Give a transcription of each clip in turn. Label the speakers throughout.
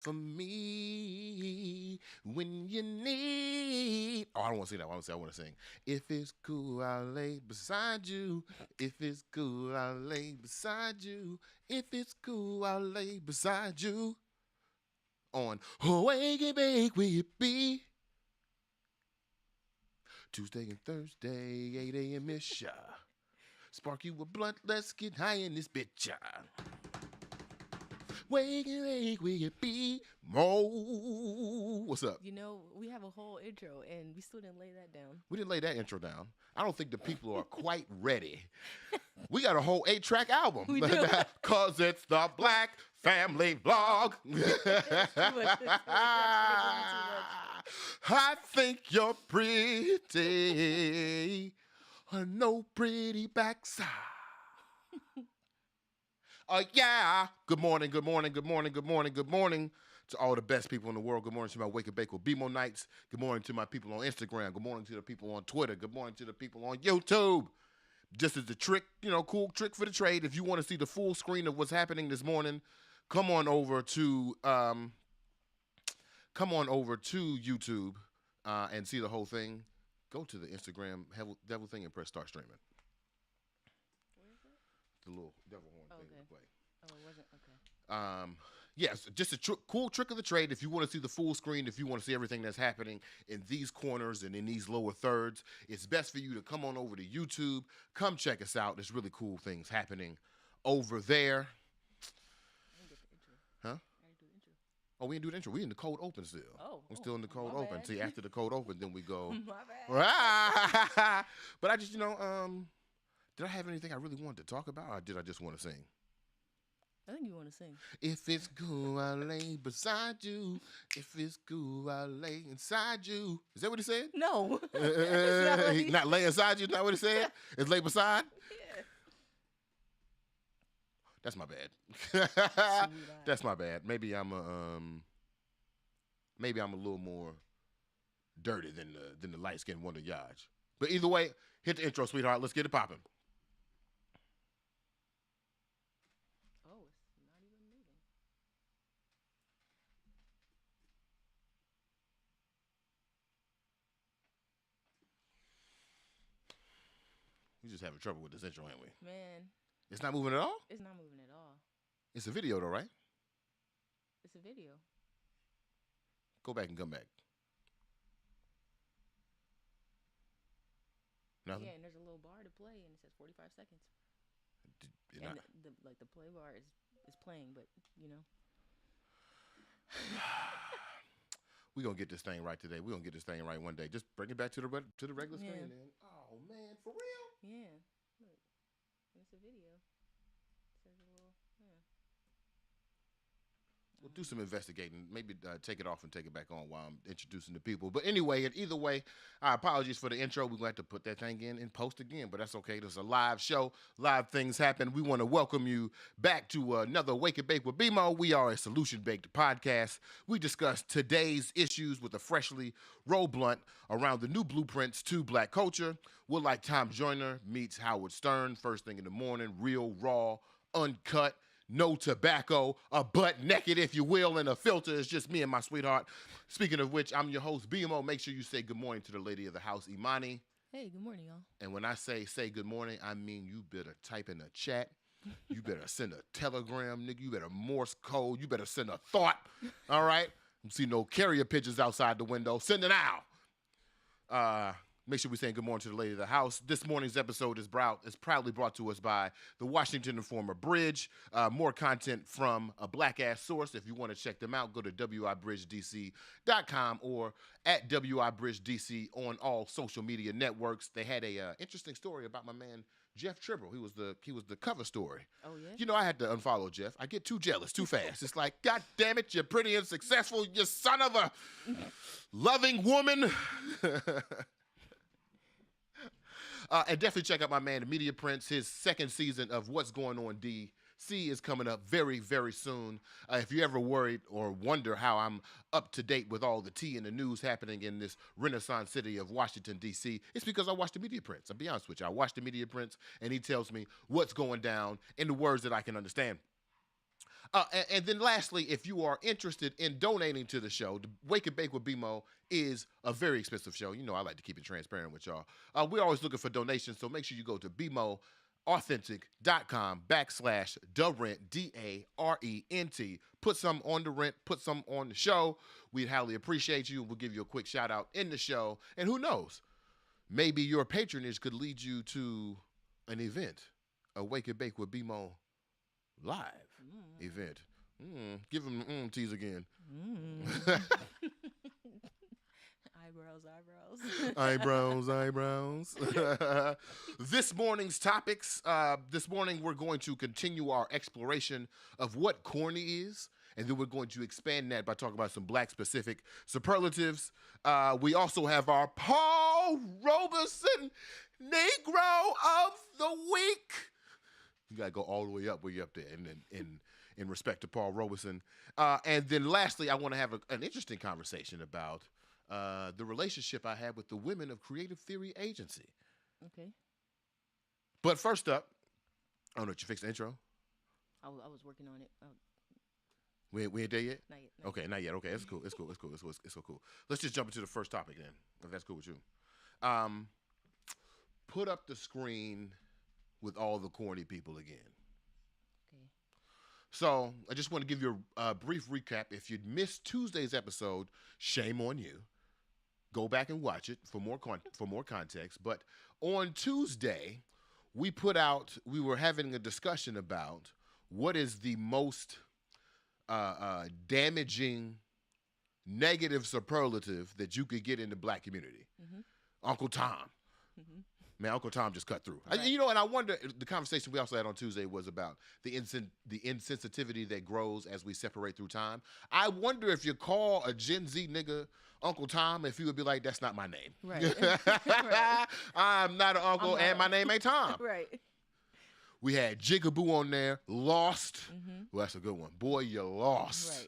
Speaker 1: for me when you need. Oh, I don't want to sing that. I want to sing. If it's cool, I'll lay beside you. If it's cool, I'll lay beside you. If it's cool, I'll lay beside you. On Wake and Bake, will you be? Tuesday and Thursday, 8 a.m. ish. Spark you a blunt, let's get high in this bitch. Wake and Bake, will you be? Mo. What's up?
Speaker 2: We have a whole intro and we still didn't lay that down.
Speaker 1: We didn't lay that intro down. I don't think the people are quite ready. We got a whole 8-track album.
Speaker 2: We do.
Speaker 1: Cause it's the Black Family Vlog. I think you're pretty. No pretty backside. Yeah. Good morning, good morning, good morning, good morning, good morning to all the best people in the world. Good morning to my Wake and Bake with BeMo nights. Good morning to my people on Instagram. Good morning to the people on Twitter. Good morning to the people on YouTube. Just as a trick, cool trick for the trade. If you want to see the full screen of what's happening this morning, come on over to YouTube and see the whole thing. Go to the Instagram devil thing and press start streaming.
Speaker 2: Where is it?
Speaker 1: The little devil horn thing
Speaker 2: okay.
Speaker 1: to play.
Speaker 2: Oh, it wasn't? Okay.
Speaker 1: Yes, just a cool trick of the trade. If you want to see the full screen, if you want to see everything that's happening in these corners and in these lower thirds, it's best for you to come on over to YouTube. Come check us out. There's really cool things happening over there.
Speaker 2: I didn't get the intro.
Speaker 1: Huh?
Speaker 2: I didn't do the intro.
Speaker 1: Oh, we didn't do the intro. We in the cold open still. We're still in the cold
Speaker 2: my
Speaker 1: open.
Speaker 2: bad.
Speaker 1: See, after the cold open, then we go.
Speaker 2: My bad.
Speaker 1: But I just, did I have anything I really wanted to talk about, or did I just want to sing?
Speaker 2: I think you want to sing.
Speaker 1: If it's cool, I'll lay beside you. If it's cool, I'll lay inside you. Is that what he said?
Speaker 2: No.
Speaker 1: Not lay inside you. Is that what he said? It's lay beside.
Speaker 2: Yeah.
Speaker 1: That's my bad. That's my bad. Maybe I'm a little more dirty than the light skinned Wonder Yaj. But either way, hit the intro, sweetheart. Let's get it popping.
Speaker 2: Oh, it's not even moving.
Speaker 1: We just having trouble with this intro, ain't we?
Speaker 2: Man,
Speaker 1: It's not moving at all?
Speaker 2: it's not moving at all.
Speaker 1: It's a video though, right?
Speaker 2: It's a video.
Speaker 1: Go back and come back. Nothing?
Speaker 2: Yeah, and there's a little bar to play, and it says 45 seconds.
Speaker 1: Not-
Speaker 2: And the play bar is playing, but
Speaker 1: We're gonna get this thing right today. We're gonna get this thing right one day. Just bring it back to the regular
Speaker 2: Yeah.
Speaker 1: screen, man. Oh man, for real?
Speaker 2: yeah. Look, and it's a video. It says a little, yeah.
Speaker 1: We'll do some investigating. Maybe take it off and take it back on while I'm introducing the people. But anyway, and either way, apologies for the intro. We're going to have to put that thing in and post again, but that's okay. This is a live show. Live things happen. We want to welcome you back to another Wake and Bake with BeMo. We are a solution-baked podcast. We discuss today's issues with a freshly rolled blunt around the new blueprints to black culture. We're like Tom Joyner meets Howard Stern first thing in the morning, real, raw, uncut. No tobacco, a butt naked, if you will, and a filter. It's just me and my sweetheart. Speaking of which, I'm your host, BeMo. Make sure you say good morning to the lady of the house, Imani.
Speaker 2: Hey, good morning, y'all.
Speaker 1: And when I say good morning, I mean you better type in a chat. You better send a telegram, nigga. You better Morse code. You better send a thought. All right? You see no carrier pigeons outside the window. Send it out. Make sure we say good morning to the lady of the house. This morning's episode is proudly brought to us by the Washington Informer Bridge. More content from a black-ass source. If you want to check them out, go to wibridgedc.com or at wibridgedc on all social media networks. They had a interesting story about my man Jeff Tribble. He was the cover story.
Speaker 2: Oh, yeah?
Speaker 1: I had to unfollow Jeff. I get too jealous too fast. It's like, God damn it, you're pretty and successful, you son of a loving woman. And definitely check out my man, Media Prince. His second season of What's Going On DC is coming up very, very soon. If you ever worried or wonder how I'm up to date with all the tea and the news happening in this Renaissance city of Washington, D.C., it's because I watch the Media Prince. I'll be honest with you. I watch the Media Prince, and he tells me what's going down in the words that I can understand. And then lastly, if you are interested in donating to the show, the Wake and Bake with BeMo is a very expensive show. You know, I like to keep it transparent with y'all. We're always looking for donations, so make sure you go to BeMoAuthentic.com/DaRent, DARENT. Put some on the rent, put some on the show. We'd highly appreciate you. We'll give you a quick shout out in the show. And who knows, maybe your patronage could lead you to an event, a Wake and Bake with BeMo live event. Give them the tease again. Eyebrows. This morning's topics. This morning we're going to continue our exploration of what corny is, and then we're going to expand that by talking about some black-specific superlatives. We also have our Paul Robeson Negro of the Week. You gotta go all the way up where you're up there, and in respect to Paul Robeson. And then lastly, I want to have an interesting conversation about the relationship I had with the women of Creative Theory Agency.
Speaker 2: Okay.
Speaker 1: But first up, I don't know, did you fix the intro?
Speaker 2: I was working on it.
Speaker 1: We ain't there yet?
Speaker 2: Not yet.
Speaker 1: Okay, not yet. Okay, it's cool. It's so cool. Let's just jump into the first topic then, if that's cool with you. Put up the screen with all the corny people again.
Speaker 2: Okay.
Speaker 1: So I just want to give you a brief recap. If you'd missed Tuesday's episode, shame on you. Go back and watch it for more context. But on Tuesday, we were having a discussion about what is the most damaging negative superlative that you could get in the black community. Mm-hmm. Uncle Tom. Mm-hmm. Man, Uncle Tom just cut through. Right. And I wonder, the conversation we also had on Tuesday was about the insensitivity that grows as we separate through time. I wonder if you call a Gen Z nigga Uncle Tom, if he would be like, that's not my name.
Speaker 2: Right.
Speaker 1: Right. I'm not an uncle, and my name ain't Tom.
Speaker 2: Right.
Speaker 1: We had Jigaboo on there, Lost. Mm-hmm. Well, that's a good one. Boy, you lost.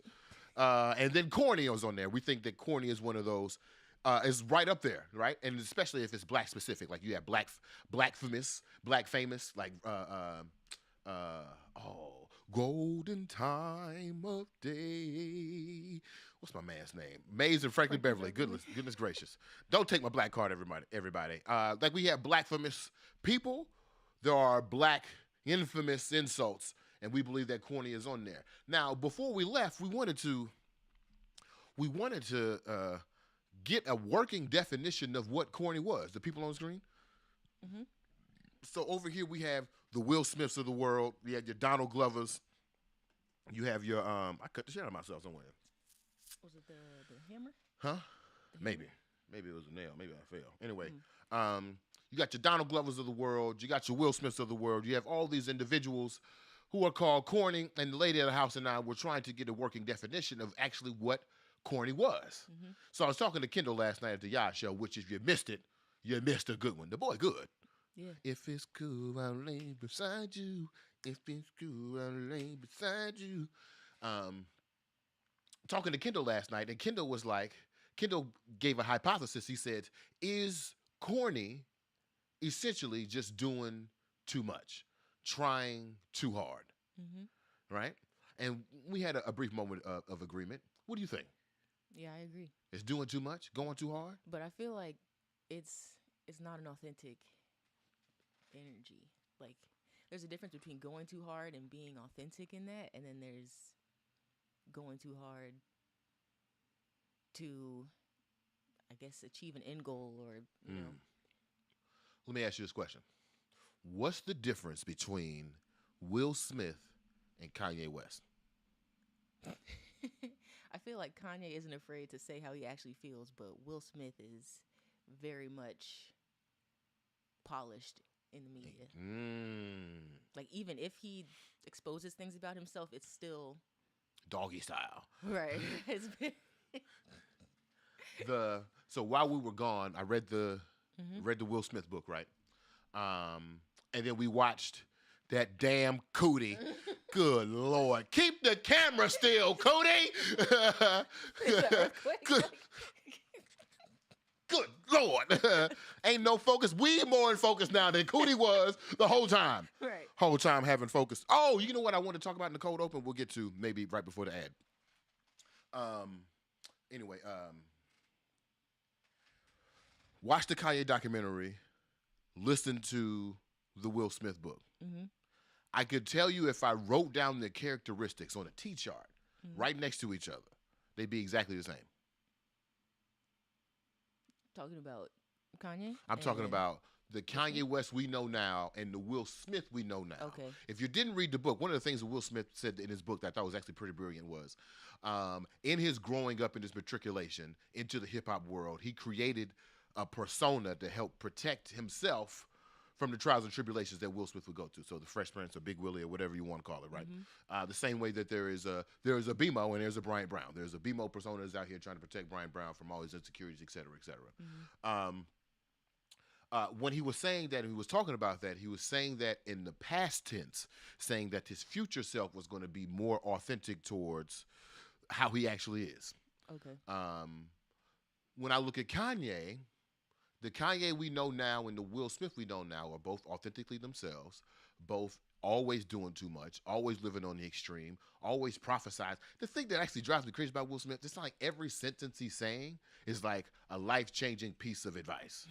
Speaker 2: Right.
Speaker 1: And then Corny was on there. We think that Corny is one of those. Is right up there, right? And especially if it's black specific, like you have black famous, like golden time of day. What's my man's name? Mays and Franklin Beverly. Goodness gracious! Don't take my black card, everybody. Like we have black famous people, there are black infamous insults, and we believe that Corny is on there. Now, before we left, we wanted to get a working definition of what corny was. The people on the screen? Mm-hmm. So over here we have the Will Smiths of the world. We have your Donald Glovers. You have your, I cut the shit out of myself somewhere.
Speaker 2: Was it the hammer?
Speaker 1: Huh? Maybe. Maybe it was a nail. Maybe I fell. Anyway, you got your Donald Glovers of the world. You got your Will Smiths of the world. You have all these individuals who are called corny, and the lady of the house and I were trying to get a working definition of actually what corny was. Mm-hmm. So I was talking to Kendall last night at the Yacht Show, which if you missed it, you missed a good one. The boy good.
Speaker 2: Yeah.
Speaker 1: If it's cool, I'll lay beside you. If it's cool, I'll lay beside you. Talking to Kendall last night, and Kendall gave a hypothesis. He said, is corny essentially just doing too much, trying too hard, right? And we had a brief moment of agreement. What do you think?
Speaker 2: Yeah, I agree.
Speaker 1: It's doing too much, going too hard?
Speaker 2: But I feel like it's not an authentic energy. Like, there's a difference between going too hard and being authentic in that, and then there's going too hard to, I guess, achieve an end goal or, you know.
Speaker 1: Let me ask you this question. What's the difference between Will Smith and Kanye West?
Speaker 2: I feel like Kanye isn't afraid to say how he actually feels, but Will Smith is very much polished in the media. Like, even if he exposes things about himself, it's still
Speaker 1: doggy style.
Speaker 2: Right.
Speaker 1: So while we were gone, I read the Will Smith book, right? And then we watched that damn cootie. Good Lord. Keep the camera still, cootie. Good Lord. Ain't no focus. We more in focus now than Cooney was the whole time.
Speaker 2: Right.
Speaker 1: Whole time having focus. Oh, you know what I want to talk about in the cold open? We'll get to maybe right before the ad. Anyway, watch the Kanye documentary. Listen to the Will Smith book.
Speaker 2: Mm-hmm.
Speaker 1: I could tell you if I wrote down the characteristics on a T-chart right next to each other, they'd be exactly the same.
Speaker 2: Talking about Kanye?
Speaker 1: I'm talking about the Kanye West we know now and the Will Smith we know now.
Speaker 2: Okay.
Speaker 1: If you didn't read the book, one of the things that Will Smith said in his book that I thought was actually pretty brilliant was in his growing up in his matriculation into the hip-hop world, he created a persona to help protect himself from the trials and tribulations that Will Smith would go to. So the Fresh Prince or Big Willie or whatever you want to call it, right? Mm-hmm. The same way that there is a BeMo and there's a Bryant Brown. There's a BeMo persona that's out here trying to protect Bryant Brown from all his insecurities, et cetera, et cetera. Mm-hmm. When he was saying that, and he was talking about that, he was saying that in the past tense, saying that his future self was going to be more authentic towards how he actually is.
Speaker 2: Okay.
Speaker 1: When I look at Kanye, the Kanye we know now and the Will Smith we know now are both authentically themselves, both always doing too much, always living on the extreme, always prophesize. The thing that actually drives me crazy about Will Smith, it's like every sentence he's saying is like a life-changing piece of advice.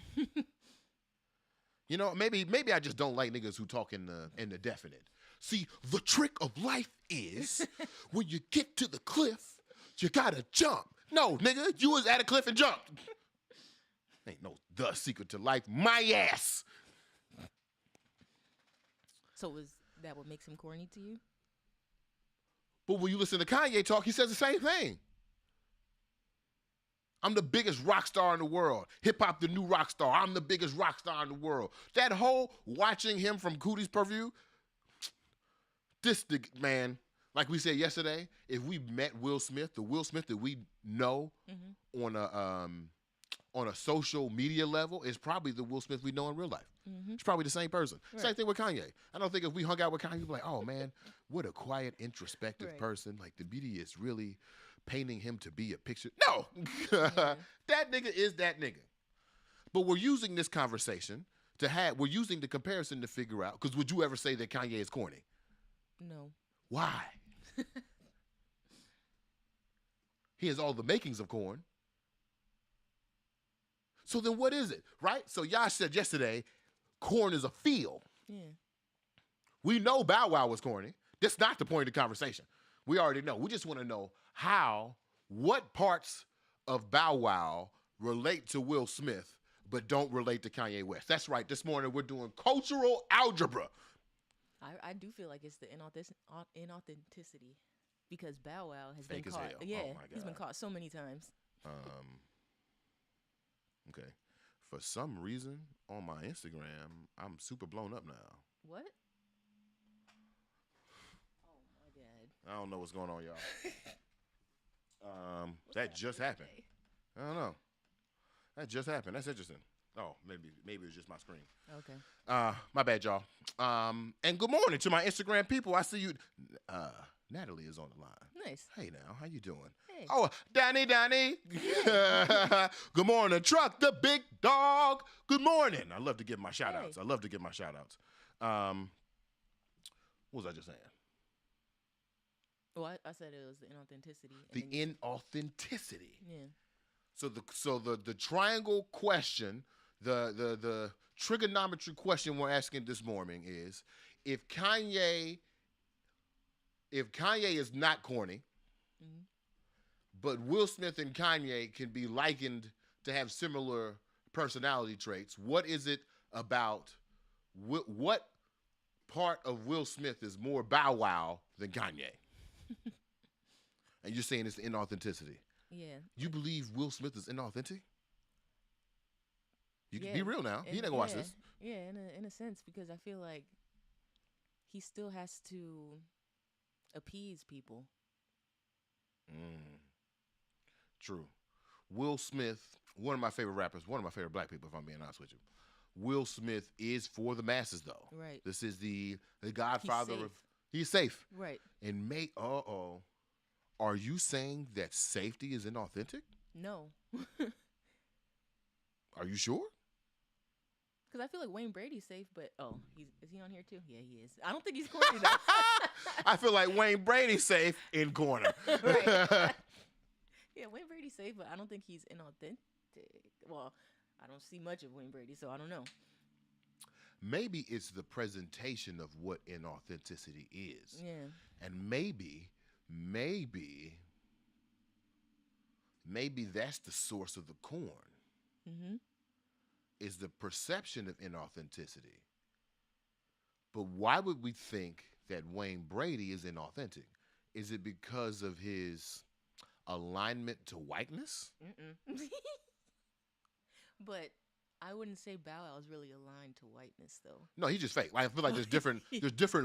Speaker 1: You know, maybe I just don't like niggas who talk in the definite. See, the trick of life is when you get to the cliff, you gotta jump. No, nigga, you was at a cliff and jumped. Ain't no the secret to life. My ass.
Speaker 2: So is that what makes him corny to you?
Speaker 1: But when you listen to Kanye talk, he says the same thing. I'm the biggest rock star in the world. Hip-hop, the new rock star. I'm the biggest rock star in the world. That whole watching him from Cootie's purview, this man, like we said yesterday, if we met Will Smith, the Will Smith that we know on a social media level is probably the Will Smith we know in real life. Mm-hmm. It's probably the same person. Right. Same thing with Kanye. I don't think if we hung out with Kanye, we'd be like, oh, man, what a quiet, introspective person. Like, the media is really painting him to be a picture. No! That nigga is that nigga. But we're using this conversation we're using the comparison to figure out, because would you ever say that Kanye is corny?
Speaker 2: No.
Speaker 1: Why? He has all the makings of corn. So then what is it, right? So y'all said yesterday, corn is a feel.
Speaker 2: Yeah.
Speaker 1: We know Bow Wow was corny. That's not the point of the conversation. We already know. We just want to know what parts of Bow Wow relate to Will Smith but don't relate to Kanye West. That's right. This morning we're doing cultural algebra.
Speaker 2: I do feel like it's the inauthenticity because Bow Wow has
Speaker 1: Fake
Speaker 2: been
Speaker 1: as
Speaker 2: caught.
Speaker 1: hell.
Speaker 2: Yeah,
Speaker 1: Oh my God.
Speaker 2: He's been caught so many times.
Speaker 1: Okay. For some reason, on my Instagram, I'm super blown up now.
Speaker 2: What? Oh, my God.
Speaker 1: I don't know what's going on, y'all. That just happened. I don't know. That just happened. That's interesting. Oh, maybe it was just my screen.
Speaker 2: Okay.
Speaker 1: My bad, y'all. And good morning to my Instagram people. I see you. Natalie is on the line.
Speaker 2: Nice.
Speaker 1: Hey now, how you doing?
Speaker 2: Hey.
Speaker 1: Oh, Danny. Good morning, Truck, the big dog. Good morning. I love to give my shout outs. What was I just saying?
Speaker 2: Well, I said it was the inauthenticity.
Speaker 1: The inauthenticity.
Speaker 2: Yeah.
Speaker 1: So the triangle question, the trigonometry question we're asking this morning is if Kanye is not corny, mm-hmm. but Will Smith and Kanye can be likened to have similar personality traits, what is it about what part of Will Smith is more Bow Wow than Kanye? And you're saying it's the inauthenticity.
Speaker 2: Yeah.
Speaker 1: You believe Will Smith is inauthentic? You can be real now. He ain't gonna watch this.
Speaker 2: Yeah, in a sense, because I feel like he still has to appease people.
Speaker 1: True. Will Smith, one of my favorite rappers, one of my favorite black people, if I'm being honest with you. Will Smith is for the masses, though.
Speaker 2: Right.
Speaker 1: This is the godfather of... He's safe.
Speaker 2: Right.
Speaker 1: And are you saying that safety is inauthentic?
Speaker 2: No.
Speaker 1: Are you sure?
Speaker 2: Because I feel like Wayne Brady's safe, but is he on here too? Yeah, he is. I don't think he's corny though.
Speaker 1: I feel like Wayne Brady's safe in corner.
Speaker 2: Right. Yeah, Wayne Brady's safe, but I don't think he's inauthentic. Well, I don't see much of Wayne Brady, so I don't know.
Speaker 1: Maybe it's the presentation of what inauthenticity is.
Speaker 2: Yeah.
Speaker 1: And maybe that's the source of the corn.
Speaker 2: Mm-hmm.
Speaker 1: Is the perception of inauthenticity. But why would we think that Wayne Brady is inauthentic? Is it because of his alignment to whiteness?
Speaker 2: But I wouldn't say Bow Wow is really aligned to whiteness, though.
Speaker 1: No, he's just fake. Like, I feel like there's different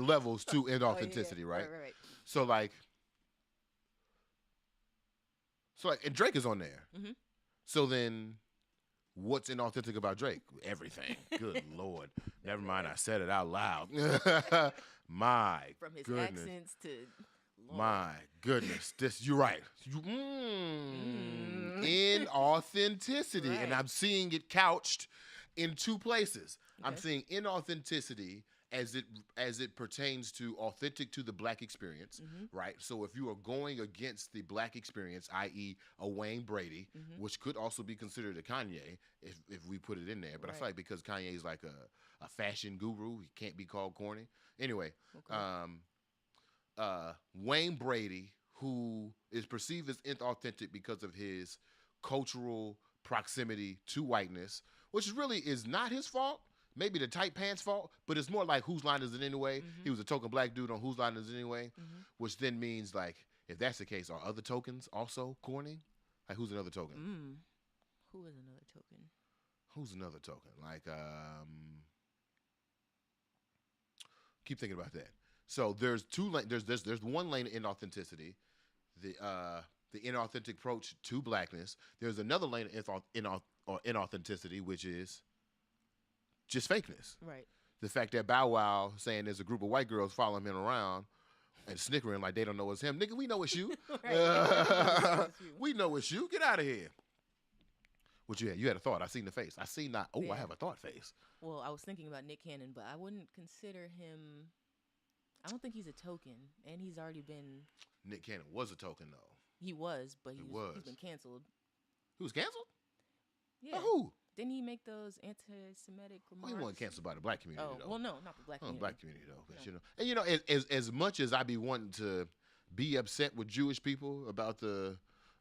Speaker 1: levels to inauthenticity, right?
Speaker 2: Right.
Speaker 1: So like, and Drake is on there.
Speaker 2: Mm-hmm.
Speaker 1: So then, what's inauthentic about Drake? Everything. Good Lord. Never mind. I said it out loud. My
Speaker 2: From his
Speaker 1: goodness.
Speaker 2: accents to Lord.
Speaker 1: My goodness. You're right. Inauthenticity.
Speaker 2: Right.
Speaker 1: And I'm seeing it couched in two places.
Speaker 2: Okay.
Speaker 1: I'm seeing inauthenticity as it pertains to authentic to the black experience, right? So if you are going against the black experience, i.e. a Wayne Brady, which could also be considered a Kanye if we put it in there. But I feel like because Kanye is like a fashion guru, he can't be called corny. Anyway, Wayne Brady, who is perceived as inauthentic because of his cultural proximity to whiteness, which really is not his fault. Maybe the tight pants fault, but it's more like whose line is it anyway? He was a token black dude on whose line is it anyway? Which then means, like, if that's the case, are other tokens also corny? Like, who's another token?
Speaker 2: Who is another token?
Speaker 1: Who's another token? Like, keep thinking about that. So there's two lanes. There's one lane of inauthenticity, the inauthentic approach to blackness. There's another lane of inauthenticity, which is just fakeness.
Speaker 2: Right.
Speaker 1: The fact that Bow Wow saying there's a group of white girls following him around and snickering like they don't know it's him. Nigga, we know it's you. We know it's you. Get out of here. What you had? You had a thought. I seen the face. I seen not. Oh, yeah. I have a thought face.
Speaker 2: Well, I was thinking about Nick Cannon, but I wouldn't consider him. I don't think he's a token, and he's already been.
Speaker 1: Nick Cannon was a token, though.
Speaker 2: He was, but he's been canceled.
Speaker 1: He was canceled?
Speaker 2: Yeah.
Speaker 1: By who?
Speaker 2: Didn't he make those anti-Semitic remarks?
Speaker 1: Well, he wasn't canceled by the black community, though.
Speaker 2: Well, no, not the black community.
Speaker 1: Black community, though. But, you know, as much as I be wanting to be upset with Jewish people about the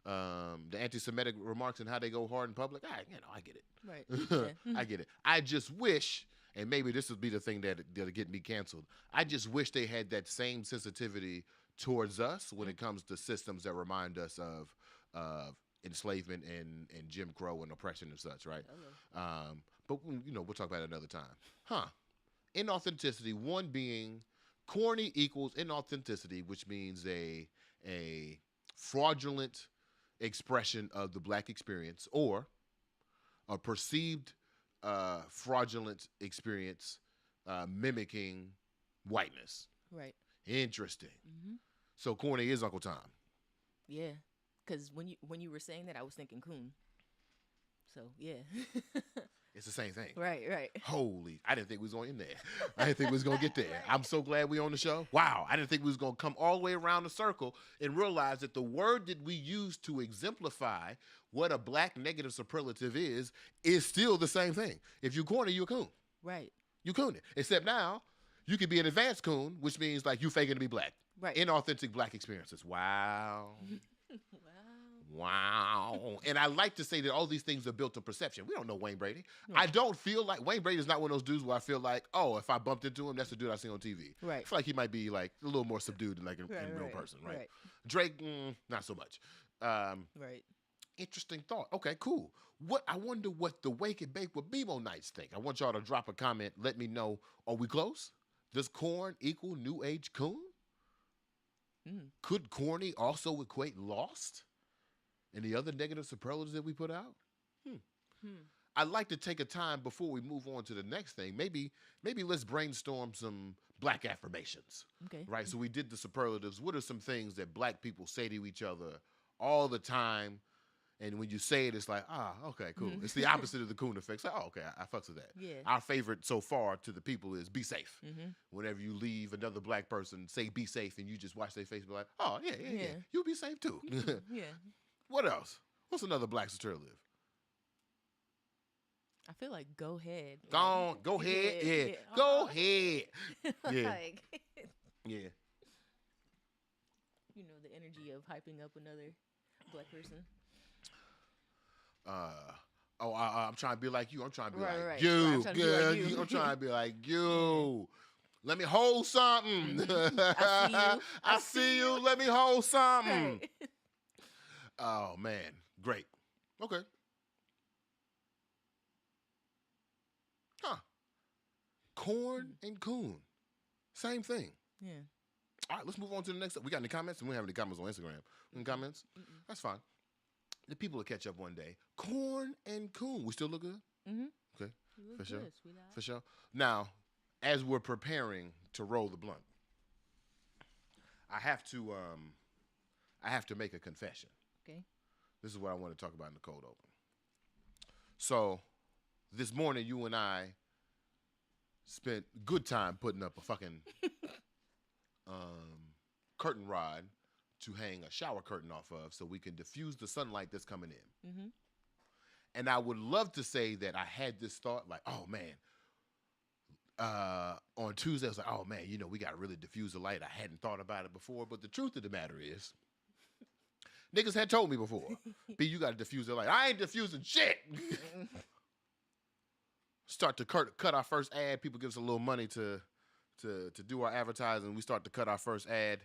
Speaker 1: anti-Semitic remarks and how they go hard in public, I get it.
Speaker 2: Right. Yeah.
Speaker 1: I get it. I just wish, and maybe this would be the thing that'll get me canceled, I just wish they had that same sensitivity towards us when it comes to systems that remind us of enslavement and Jim Crow and oppression and such, right? But, we'll talk about it another time. Inauthenticity, one being corny equals inauthenticity, which means a fraudulent expression of the black experience or a perceived fraudulent experience mimicking whiteness.
Speaker 2: Right.
Speaker 1: Interesting. So corny is Uncle Tom.
Speaker 2: Yeah. Because when you were saying that, I was thinking Coon. So, yeah.
Speaker 1: It's the same thing.
Speaker 2: Right.
Speaker 1: Holy, I didn't think we was going in there. I didn't think we was going to get there. Right. I'm so glad we on the show. Wow, I didn't think we was going to come all the way around the circle and realize that the word that we use to exemplify what a black negative superlative is still the same thing. If you corny, you a coon.
Speaker 2: Right.
Speaker 1: You coon it. Except now, you could be an advanced coon, which means like you faking to be black.
Speaker 2: Right.
Speaker 1: Inauthentic black experiences. Wow. Wow. And I like to say that all these things are built on perception. We don't know Wayne Brady. Right. I don't feel like Wayne Brady is not one of those dudes where I feel like, oh, if I bumped into him, that's the dude I see on TV.
Speaker 2: Right.
Speaker 1: I feel like he might be like a little more subdued than like in real person, right? Drake, not so much.
Speaker 2: Right.
Speaker 1: Interesting thought. Okay, cool. I wonder what the Wake and Bake with BeMo nights think. I want y'all to drop a comment. Let me know. Are we close? Does corn equal new age coon? Could corny also equate lost? And the other negative superlatives that we put out? I'd like to take a time before we move on to the next thing. Maybe let's brainstorm some black affirmations.
Speaker 2: Okay.
Speaker 1: Right? So we did the superlatives. What are some things that black people say to each other all the time And when you say it, it's like, okay, cool. It's the opposite of the Coon effect. It's like, okay, I fucks with that.
Speaker 2: Yeah.
Speaker 1: Our favorite so far to the people is be safe. Whenever you leave another black person, say be safe, and you just watch their face and be like, oh, yeah. You'll be safe too.
Speaker 2: Yeah.
Speaker 1: What else? What's another black alternative?
Speaker 2: I feel like go ahead.
Speaker 1: Go on, go ahead. Yeah. Go ahead. Yeah.
Speaker 2: Like,
Speaker 1: yeah.
Speaker 2: You know, the energy of hyping up another black person.
Speaker 1: I'm trying to be like you. I'm trying to be
Speaker 2: Right.
Speaker 1: you.
Speaker 2: I'm trying to be like you.
Speaker 1: I'm trying to be like you. Let me hold something. I see you. Let me hold something.
Speaker 2: Right.
Speaker 1: Oh, man. Great. Okay. Huh. Corn and Coon. Same thing.
Speaker 2: Yeah.
Speaker 1: All right, let's move on to the next. We got any comments? We don't have any comments on Instagram. Any comments? That's fine. The people will catch up one day. Corn and Coon. We still look good? Okay. For sure. For sure. Now, as we're preparing to roll the blunt, I have to make a confession.
Speaker 2: Okay.
Speaker 1: This is what I want to talk about in the cold open. So, this morning, you and I spent good time putting up a fucking curtain rod to hang a shower curtain off of so we can diffuse the sunlight that's coming in. And I would love to say that I had this thought like, oh, man, on Tuesday, I was like, oh, man, you know, we got to really diffuse the light. I hadn't thought about it before. But the truth of the matter is, niggas had told me before, B, you got to diffuse the light. I ain't diffusing shit. Start to cut our first ad. People give us a little money to do our advertising. We start to cut our first ad,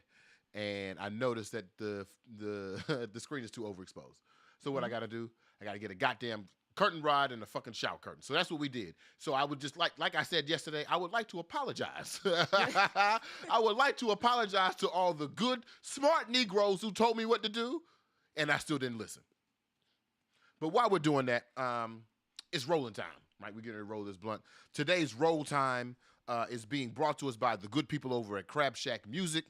Speaker 1: and I noticed that the the screen is too overexposed. So what I got to do? I got to get a goddamn curtain rod and a fucking shower curtain. So that's what we did. So I would just like I said yesterday, I would like to apologize. I would like to apologize to all the good, smart Negroes who told me what to do, and I still didn't listen. But while we're doing that, it's rolling time. Right, we're getting ready to roll this blunt. Today's roll time is being brought to us by the good people over at Crab Shack Music.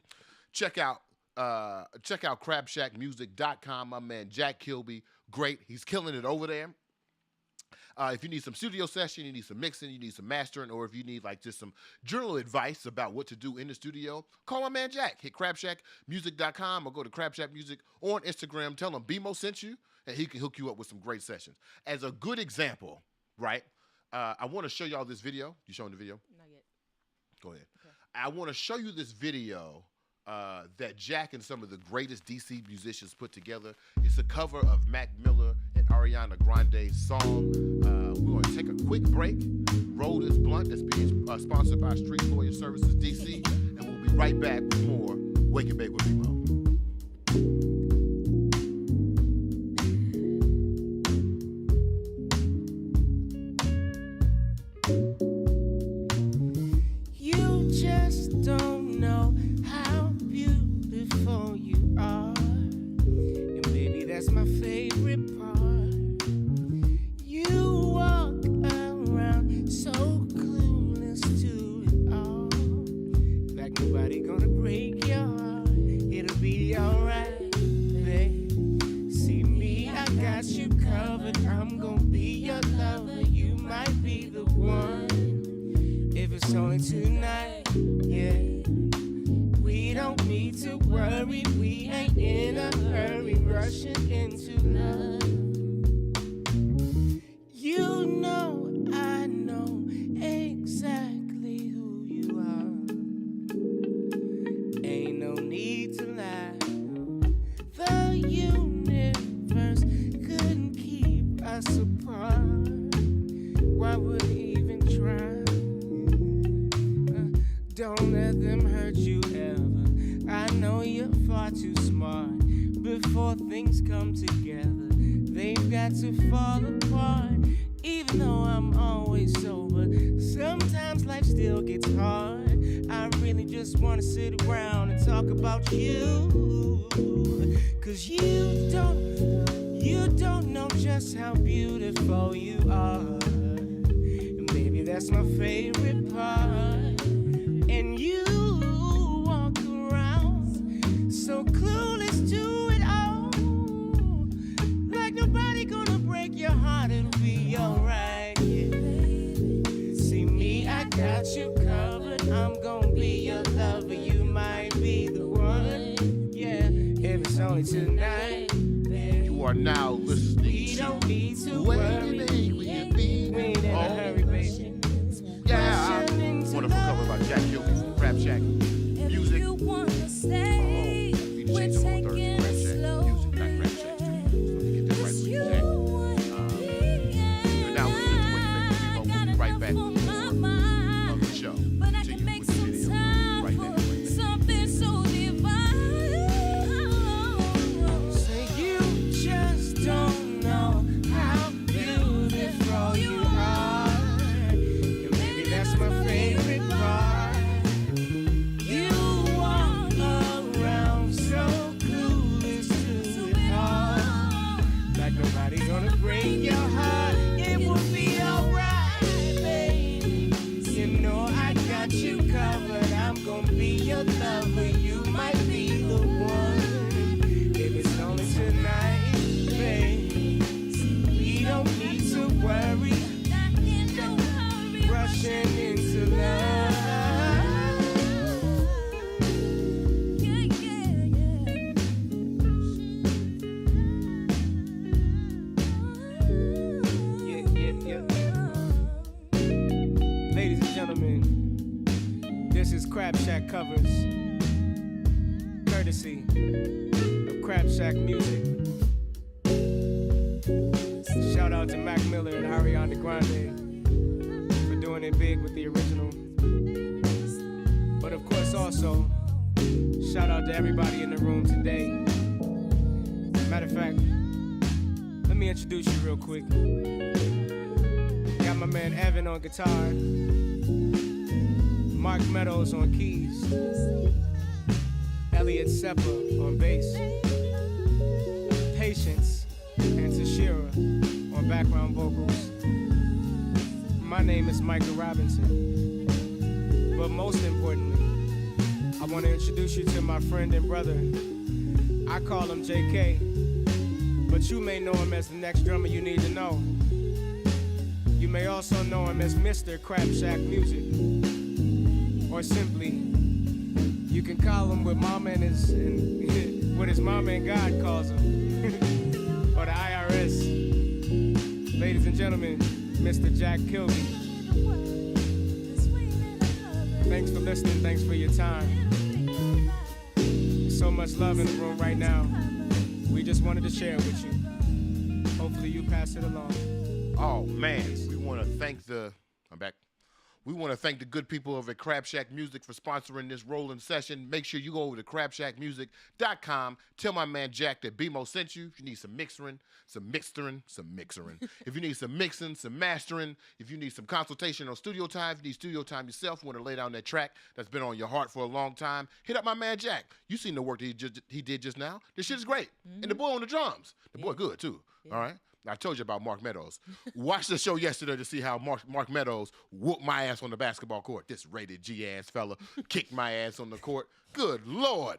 Speaker 1: Check out crabshackmusic.com. My man Jack Kilby, great. He's killing it over there. If you need some studio session, you need some mixing, you need some mastering, or if you need like just some general advice about what to do in the studio, call my man Jack. Hit crabshackmusic.com or go to Crab Shack Music on Instagram. Tell him BeMo sent you, and he can hook you up with some great sessions. As a good example, right? I want to show y'all this video. You showing the video?
Speaker 2: Not yet.
Speaker 1: Go ahead.
Speaker 2: Okay.
Speaker 1: I want to show you this video that Jack and some of the greatest DC musicians put together. It's a cover of Mac Miller and Ariana Grande's song. We're going to take a quick break, roll this blunt that's being sponsored by Street Lawyer Services DC, and we'll be right back with more Wake and Bake with BeMo.
Speaker 3: Don't let them hurt you ever. I know you're far too smart. Before things come together, they've got to fall apart. Even though I'm always sober, sometimes life still gets hard. I really just wanna sit around and talk about you. Cause you don't know just how beautiful you are. And baby, that's my favorite part. And you walk around so clueless to it all, like nobody alright. Yeah. See me, I got you covered. I'm gonna be your lover. You might be the one. Yeah, if it's only tonight.
Speaker 1: You are now listening
Speaker 3: We don't need to
Speaker 1: Where
Speaker 3: worry.
Speaker 1: you be, where you be.
Speaker 3: We ain't in a hurry, baby.
Speaker 1: Yeah, wonderful cover by Jack Kilby from Crab Shack Music.
Speaker 4: You wanna stay, we're taking it slow.
Speaker 1: Music, not Crab Shack Studios. Let me get that right for you, Jack. You're now listening to What You Make Me. We'll be right back on the show.
Speaker 4: But I
Speaker 1: Continue
Speaker 4: can make
Speaker 1: with the
Speaker 4: some
Speaker 1: video.
Speaker 4: time
Speaker 1: Right
Speaker 4: for
Speaker 1: now, right now.
Speaker 4: something so divine.
Speaker 3: Say you just don't know how beautiful you are. And maybe that's my favorite part. You walk around so clueless to it all. Like nobody's gonna break your heart. It will be alright, baby. You know I got you covered. I'm gonna be your lover. You might be the one. If it's only tonight, baby. We don't need to worry. Rushing into love. Yeah, yeah, yeah. Ladies and gentlemen, this is Crab Shack Covers, courtesy of Crab Shack Music. Shout out to Mac Miller and Ariana Grande for doing it big with the original. But of course also, shout out to everybody in the room today. Matter of fact, let me introduce you real quick. Got my man Evan on guitar, Mark Meadows on keys, Elliot Seppa on bass, Patience and Tashira on background vocals. My name is Michael Robinson. But most importantly, I want to introduce you to my friend and brother. I call him JK, but you may know him as the next drummer you need to know. You may also know him as Mr. Crab Shack Music, or simply, you can call him what Mama and what his mama and God calls him, or the IRS. Ladies and gentlemen, Mr. Jack Kilby. Thanks for listening. Thanks for your time. There's so much love in the room right now. We just wanted to share it with you. Hopefully you pass it along.
Speaker 1: Oh man, we want to thank the. I'm back. We want to thank the good people over at Crab Shack Music for sponsoring this rolling session. Make sure you go over to crabshackmusic.com. Tell my man Jack that BeMo sent you. If you need some mixing. If you need some mixing, some mastering, if you need some consultation on studio time, if you need studio time yourself, want to lay down that track that's been on your heart for a long time, hit up my man Jack. You seen the work that he did just now. This shit is great. Mm-hmm. And the boy on the drums. The boy good too. Yeah. All right. I told you about Mark Meadows. Watched the show yesterday to see how Mark Meadows whooped my ass on the basketball court. This rated G ass fella kicked my ass on the court. Good Lord.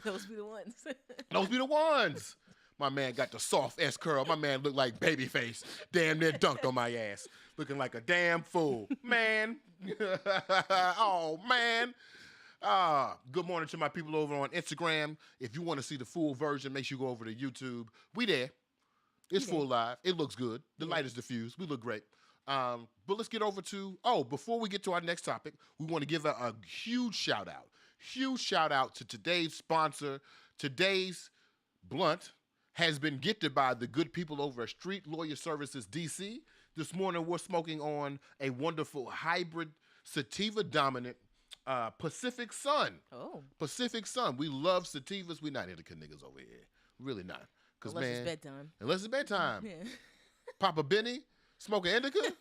Speaker 2: Those be the ones.
Speaker 1: Those be the ones. My man got the soft S curl. My man looked like Babyface. Damn near dunked on my ass. Looking like a damn fool. Man. Oh, man. Good morning to my people over on Instagram. If you want to see the full version, make sure you go over to YouTube. We there. It's full live. It looks good. The light is diffused. We look great. But let's get over to, before we get to our next topic, we want to give a huge shout out. Huge shout out to today's sponsor. Today's blunt has been gifted by the good people over at Street Lawyer Services, DC. This morning, we're smoking on a wonderful hybrid sativa-dominant Pacific Sun.
Speaker 2: Oh.
Speaker 1: Pacific Sun. We love sativas. We're not into niggas over here. Really not.
Speaker 2: Unless it's bedtime.
Speaker 1: Unless it's bedtime.
Speaker 2: Yeah.
Speaker 1: Papa Benny, smoking indica?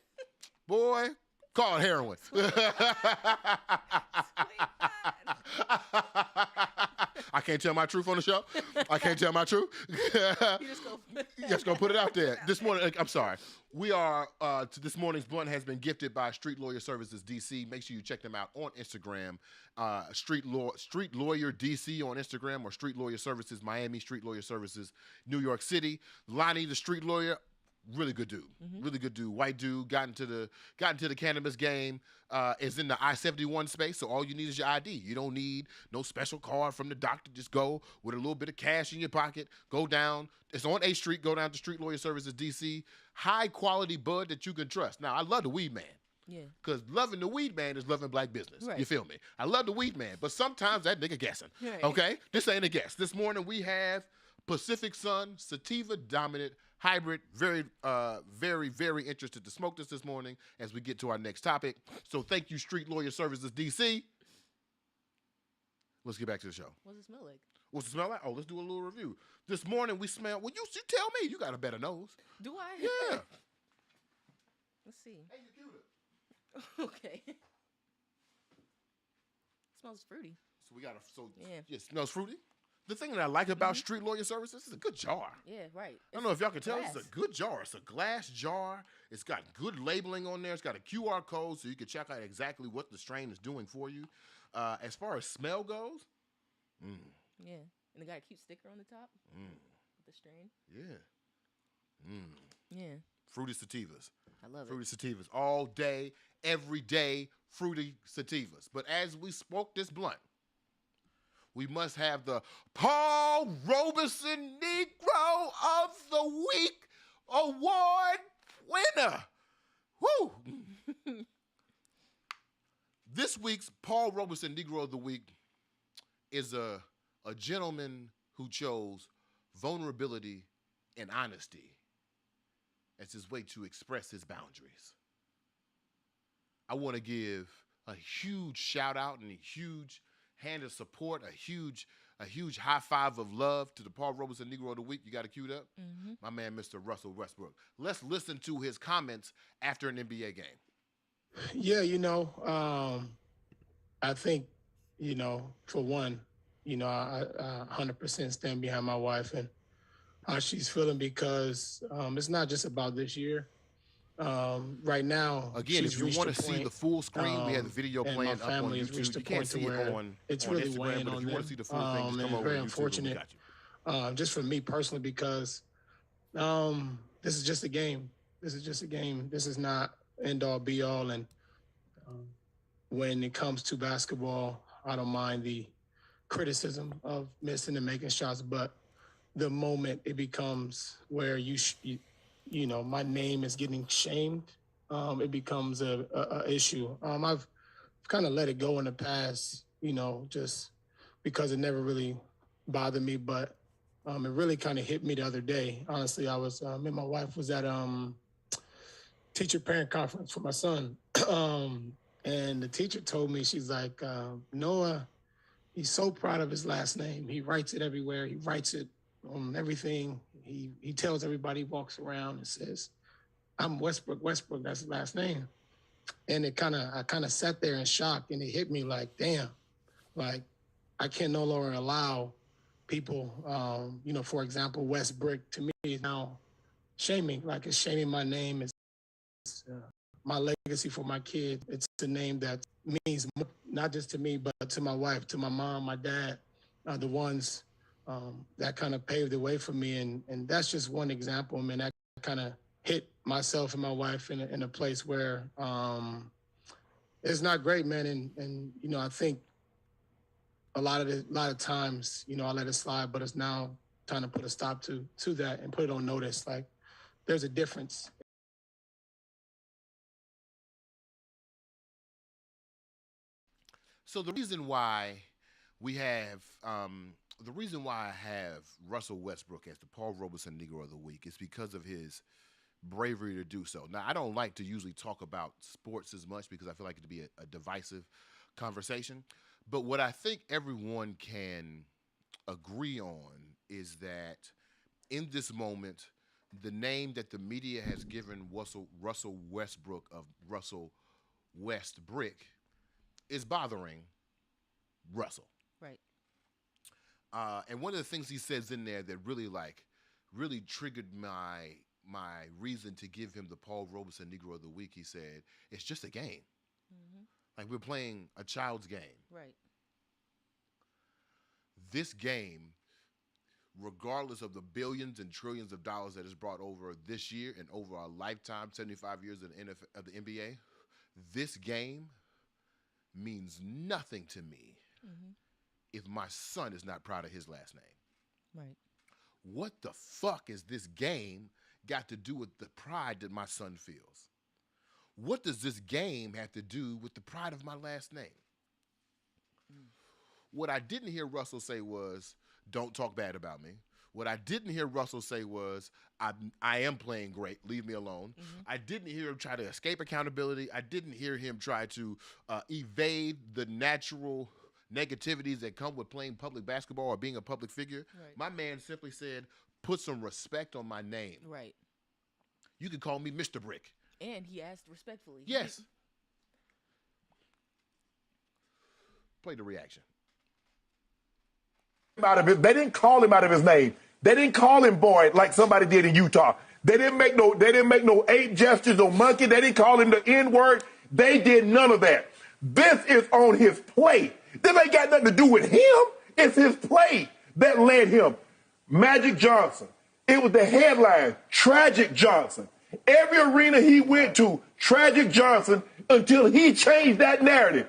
Speaker 1: Boy, call it heroin. I can't tell my truth on the show. I can't tell my truth. Just gonna put it out there. This morning, I'm sorry. We are, this morning's blunt has been gifted by Street Lawyer Services DC. Make sure you check them out on Instagram. Street Lawyer DC on Instagram, or Street Lawyer Services Miami, Street Lawyer Services New York City. Lonnie, the Street Lawyer, Really good dude. Really good dude. White dude. Got into the cannabis game. Is in the I-71 space. So all you need is your ID. You don't need no special card from the doctor. Just go with a little bit of cash in your pocket. Go down. It's on 8th Street. Go down to Street Lawyer Services, DC. High quality bud that you can trust. Now I love the weed man.
Speaker 2: Yeah.
Speaker 1: Because loving the weed man is loving black business.
Speaker 2: Right.
Speaker 1: You feel me? I love the weed man, but sometimes that nigga guessing.
Speaker 2: Right.
Speaker 1: Okay? This ain't a guess. This morning we have Pacific Sun Sativa Dominant Hybrid. Very, very interested to smoke this morning as we get to our next topic. So thank you, Street Lawyer Services, DC. Let's get back to the show.
Speaker 2: What's it smell like?
Speaker 1: What's it smell like? Oh, let's do a little review. This morning we smell, well, you tell me. You got a better nose.
Speaker 2: Do I?
Speaker 1: Yeah.
Speaker 2: Let's see.
Speaker 1: Hey, you cuter.
Speaker 2: Okay. Smells fruity.
Speaker 1: So we got
Speaker 2: Yeah.
Speaker 1: It smells fruity. The thing that I like about Street Lawyer Services is a good jar.
Speaker 2: Yeah, right.
Speaker 1: I don't know if y'all can tell.
Speaker 2: glass.
Speaker 1: It's a good jar. It's a glass jar. It's got good labeling on there. It's got a QR code so you can check out exactly what the strain is doing for you. As far as smell goes,
Speaker 2: Yeah, and it got a cute sticker on the top with the strain.
Speaker 1: yeah.
Speaker 2: Yeah,
Speaker 1: Fruity sativas.
Speaker 2: I love
Speaker 1: Fruity sativas. All day, every day, fruity sativas. But as we smoke this blunt, we must have the Paul Robeson Negro of the Week award winner. Woo! This week's Paul Robeson Negro of the Week is a gentleman who chose vulnerability and honesty as his way to express his boundaries. I want to give a huge shout out and a huge hand of support, a huge high five of love to the Paul Robeson Negro of the Week. You got it queued up? My man, Mr. Russell Westbrook. Let's listen to his comments after an NBA game.
Speaker 5: Yeah, I think, for one, I 100% stand behind my wife and how she's feeling because it's not just about this year. Right now,
Speaker 1: again, if you want to see the full screen, we have the video playing up on YouTube. You can't see it on
Speaker 5: really
Speaker 1: Instagram,
Speaker 5: weighing
Speaker 1: but
Speaker 5: on
Speaker 1: if you want to see the full thing, just come over
Speaker 5: very
Speaker 1: to YouTube.
Speaker 5: unfortunate,
Speaker 1: And we got you.
Speaker 5: just for me personally, because this is just a game. This is just a game. This is not end all be all. And when it comes to basketball, I don't mind the criticism of missing and making shots, but the moment it becomes where my name is getting shamed, it becomes a issue. I've kind of let it go in the past, just because it never really bothered me, but it really kind of hit me the other day. Honestly, I was, me and my wife was at teacher parent conference for my son. And the teacher told me, she's like, Noah, he's so proud of his last name. He writes it everywhere. He writes it on everything. He tells everybody, he walks around and says, I'm Westbrook, that's his last name. And I kind of sat there in shock, and it hit me like, damn, like I can no longer allow people, for example, Westbrook to me is now shaming, like it's shaming my name. It's my legacy for my kid. It's a name that means more, not just to me, but to my wife, to my mom, my dad, the ones that kind of paved the way for me. And that's just one example. I mean, that kind of hit myself and my wife in a place where it's not great, man. And I think a lot of times, I let it slide, but it's now time to put a stop to that and put it on notice. Like, there's a difference.
Speaker 1: So the reason why I have Russell Westbrook as the Paul Robeson Negro of the Week is because of his bravery to do so. Now, I don't like to usually talk about sports as much because I feel like it to be a divisive conversation. But what I think everyone can agree on is that in this moment, the name that the media has given Russell Westbrook of Russell Westbrook is bothering Russell.
Speaker 2: Right.
Speaker 1: And one of the things he says in there that really triggered my reason to give him the Paul Robeson Negro of the Week, he said, it's just a game.
Speaker 2: Mm-hmm.
Speaker 1: Like we're playing a child's game.
Speaker 2: Right.
Speaker 1: This game regardless of the billions and trillions of dollars that is brought over this year and over our lifetime, 75 years of the NBA, this game means nothing to me if my son is not proud of his last name.
Speaker 2: Right.
Speaker 1: What the fuck is this game got to do with the pride that my son feels? What does this game have to do with the pride of my last name? What I didn't hear Russell say was, don't talk bad about me. What I didn't hear Russell say was, I am playing great, leave me alone. I didn't hear him try to escape accountability. I didn't hear him try to evade the natural negativities that come with playing public basketball or being a public figure.
Speaker 2: Right.
Speaker 1: My man simply said, put some respect on my name.
Speaker 2: Right.
Speaker 1: You can call me Mr. Brick.
Speaker 2: And he asked respectfully.
Speaker 1: Yes. Play the reaction.
Speaker 6: Out of it. They didn't call him out of his name. They didn't call him boy like somebody did in Utah. They didn't make no ape gestures or monkey. They didn't call him the N-word. They did none of that. This is on his plate. This ain't got nothing to do with him. It's his plate that led him. Magic Johnson. It was the headline, Tragic Johnson. Every arena he went to, Tragic Johnson, until he changed that narrative.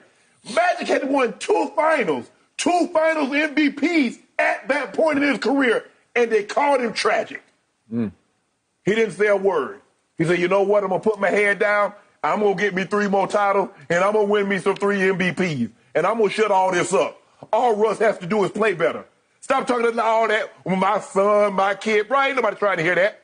Speaker 6: Magic had won two finals MVPs at that point in his career, and they called him tragic. He didn't say a word. He said, you know what? I'm going to put my head down. I'm going to get me 3 more titles, and I'm going to win me some 3 MVPs. And I'm going to shut all this up. All Russ has to do is play better. Stop talking about all that with my son, my kid. Right? Ain't nobody trying to hear that.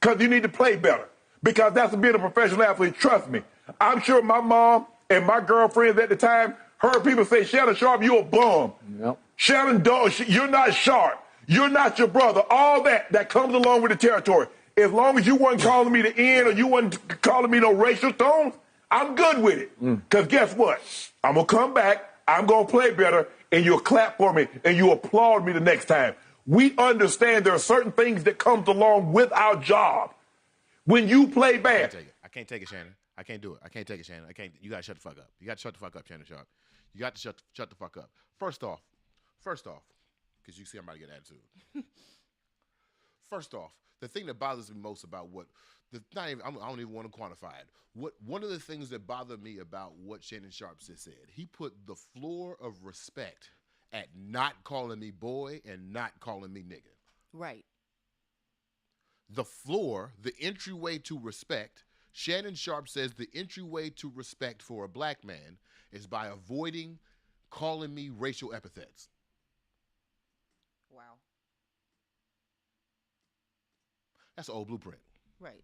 Speaker 6: Because you need to play better. Because that's being a professional athlete. Trust me. I'm sure my mom and my girlfriends at the time heard people say, Shannon Sharp, you a bum. Yep. Shannon Dog, you're not sharp. You're not your brother. All that comes along with the territory. As long as you weren't calling me the N or you weren't calling me no racial tones, I'm good with it. Because guess what? I'm going to come back, I'm going to play better, and you'll clap for me, and you applaud me the next time. We understand there are certain things that comes along with our job. When you play bad.
Speaker 1: I can't take it, Shannon. I can't do it. I can't take it, Shannon. I can't. You got to shut the fuck up. You got to shut the fuck up, Shannon Sharp. You got to shut the fuck up. First off, because you see I'm about to get attitude. First off, the thing that bothers me most about I don't even want to quantify it. One of the things that bothered me about what Shannon Sharp just said, he put the floor of respect at not calling me boy and not calling me nigga.
Speaker 2: Right.
Speaker 1: The floor, the entryway to respect, Shannon Sharp says the entryway to respect for a black man is by avoiding calling me racial epithets.
Speaker 2: Wow.
Speaker 1: That's an old blueprint.
Speaker 2: Right.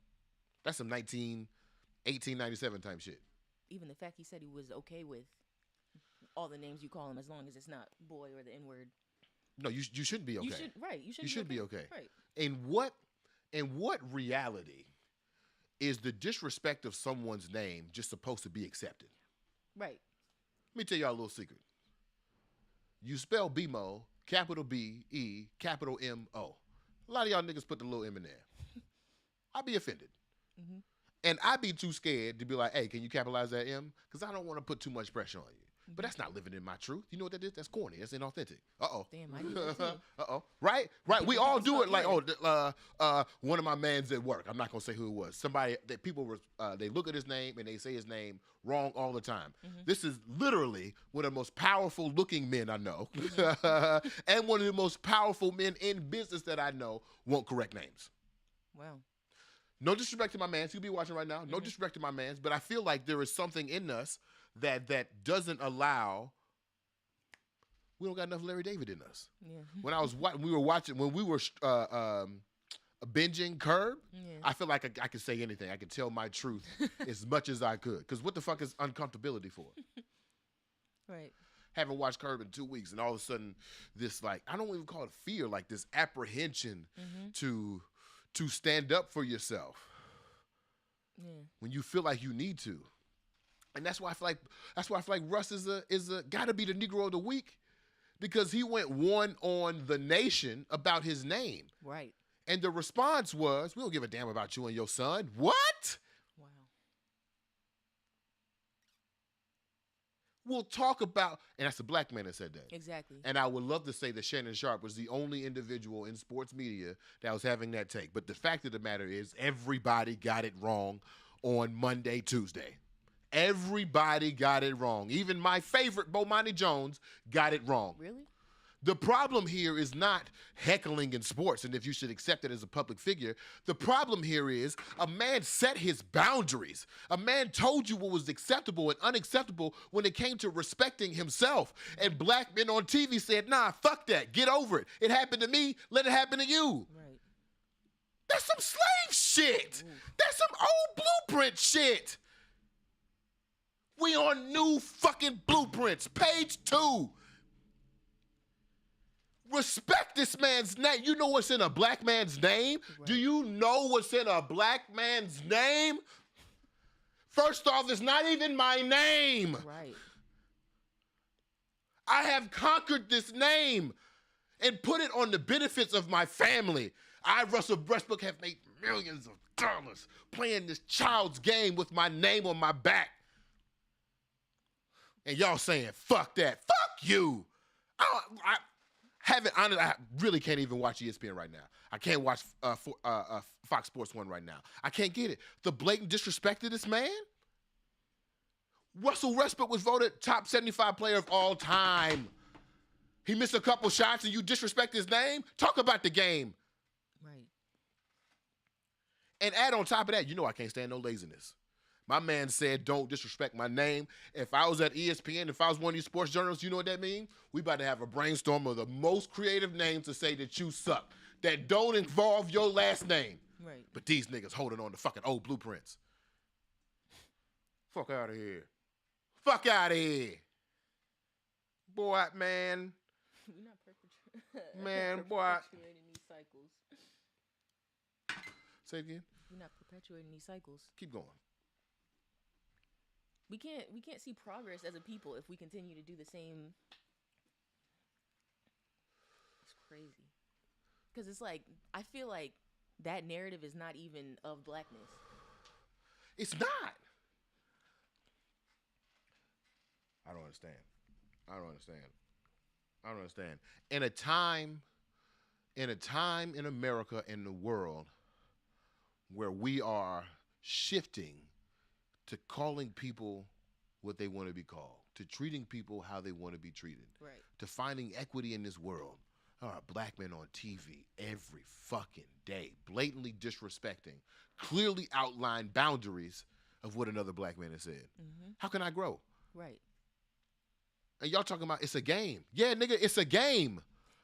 Speaker 1: That's some 1897 type shit.
Speaker 2: Even the fact he said he was okay with all the names you call him as long as it's not boy or the N-word.
Speaker 1: No, you shouldn't be okay.
Speaker 2: You should be okay. Right.
Speaker 1: In what reality is the disrespect of someone's name just supposed to be accepted?
Speaker 2: Right.
Speaker 1: Let me tell y'all a little secret. You spell BeMo, capital B-E, capital M-O. A lot of y'all niggas put the little M in there. I'd be offended. Mm-hmm. And I'd be too scared to be like, hey, can you capitalize that M? Because I don't want to put too much pressure on you. Mm-hmm. But that's not living in my truth. You know what that is? That's corny. That's inauthentic. Uh-oh.
Speaker 2: Damn, I do that too.
Speaker 1: Uh-oh. Right? We all do it like, one of my mans at work. I'm not going to say who it was. Somebody that people were, they look at his name and they say his name wrong all the time. Mm-hmm. This is literally one of the most powerful looking men I know. Mm-hmm. And one of the most powerful men in business that I know won't correct names.
Speaker 2: Wow.
Speaker 1: No disrespect to my mans. You'll be watching right now. No disrespect to my mans. But I feel like there is something in us that doesn't allow. We don't got enough Larry David in us. Yeah. When we were binging Curb, I feel like I could say anything. I could tell my truth as much as I could. Because what the fuck is uncomfortability for?
Speaker 2: Right.
Speaker 1: Haven't watched Curb in 2 weeks, and all of a sudden, this I don't even call it fear, like this apprehension to stand up for yourself when you feel like you need to. And that's why I feel like Russ is gotta be the Negro of the week, because he went one on the nation about his name.
Speaker 2: Right.
Speaker 1: And the response was, we don't give a damn about you and your son. What?
Speaker 2: Wow.
Speaker 1: will talk about, and that's a black man that said that.
Speaker 2: Exactly.
Speaker 1: And I would love to say that Shannon Sharp was the only individual in sports media that was having that take. But the fact of the matter is, everybody got it wrong on Monday, Tuesday. Everybody got it wrong. Even my favorite, Bomani Jones, got it wrong.
Speaker 2: Really?
Speaker 1: The problem here is not heckling in sports, and if you should accept it as a public figure. The problem here is a man set his boundaries. A man told you what was acceptable and unacceptable when it came to respecting himself. And black men on TV said, nah, fuck that. Get over it. It happened to me. Let it happen to you.
Speaker 2: Right.
Speaker 1: That's some slave shit.
Speaker 2: Ooh.
Speaker 1: That's some old blueprint shit. We on new fucking blueprints. Page 2. Respect this man's name. You know what's in a black man's name? Right. Do you know what's in a black man's name? First off, it's not even my name.
Speaker 2: Right.
Speaker 1: I have conquered this name and put it on the benefits of my family. I, Russell Westbrook, have made millions of dollars playing this child's game with my name on my back. And y'all saying, fuck that. Fuck you. I really can't even watch ESPN right now. I can't watch Fox Sports 1 right now. I can't get it. The blatant disrespect of this man? Russell Westbrook was voted top 75 player of all time. He missed a couple shots and you disrespect his name? Talk about the game.
Speaker 2: Right.
Speaker 1: And add on top of that, you know I can't stand no laziness. My man said, don't disrespect my name. If I was at ESPN, if I was one of these sports journalists, you know what that means? We about to have a brainstorm of the most creative names to say that you suck, that don't involve your last name.
Speaker 2: Right.
Speaker 1: But these niggas holding on to fucking old blueprints. Fuck out of here. Fuck out of here. Boy, man.
Speaker 2: We're not perpetuating.
Speaker 1: Man, boy.
Speaker 2: Perpetuating these cycles.
Speaker 1: Say it again.
Speaker 2: We're not perpetuating these cycles.
Speaker 1: Keep going.
Speaker 2: We can't see progress as a people if we continue to do the same. It's crazy. Because it's like, I feel like that narrative is not even of blackness.
Speaker 1: It's not. I don't understand. In a time in America, in the world, where we are shifting to calling people what they want to be called, to treating people how they want to be treated,
Speaker 2: right,
Speaker 1: to finding equity in this world. Black men on TV every fucking day, blatantly disrespecting, clearly outlined boundaries of what another black man has said.
Speaker 2: Mm-hmm.
Speaker 1: How can I grow?
Speaker 2: Right.
Speaker 1: And y'all talking about it's a game. Yeah, nigga, it's a game.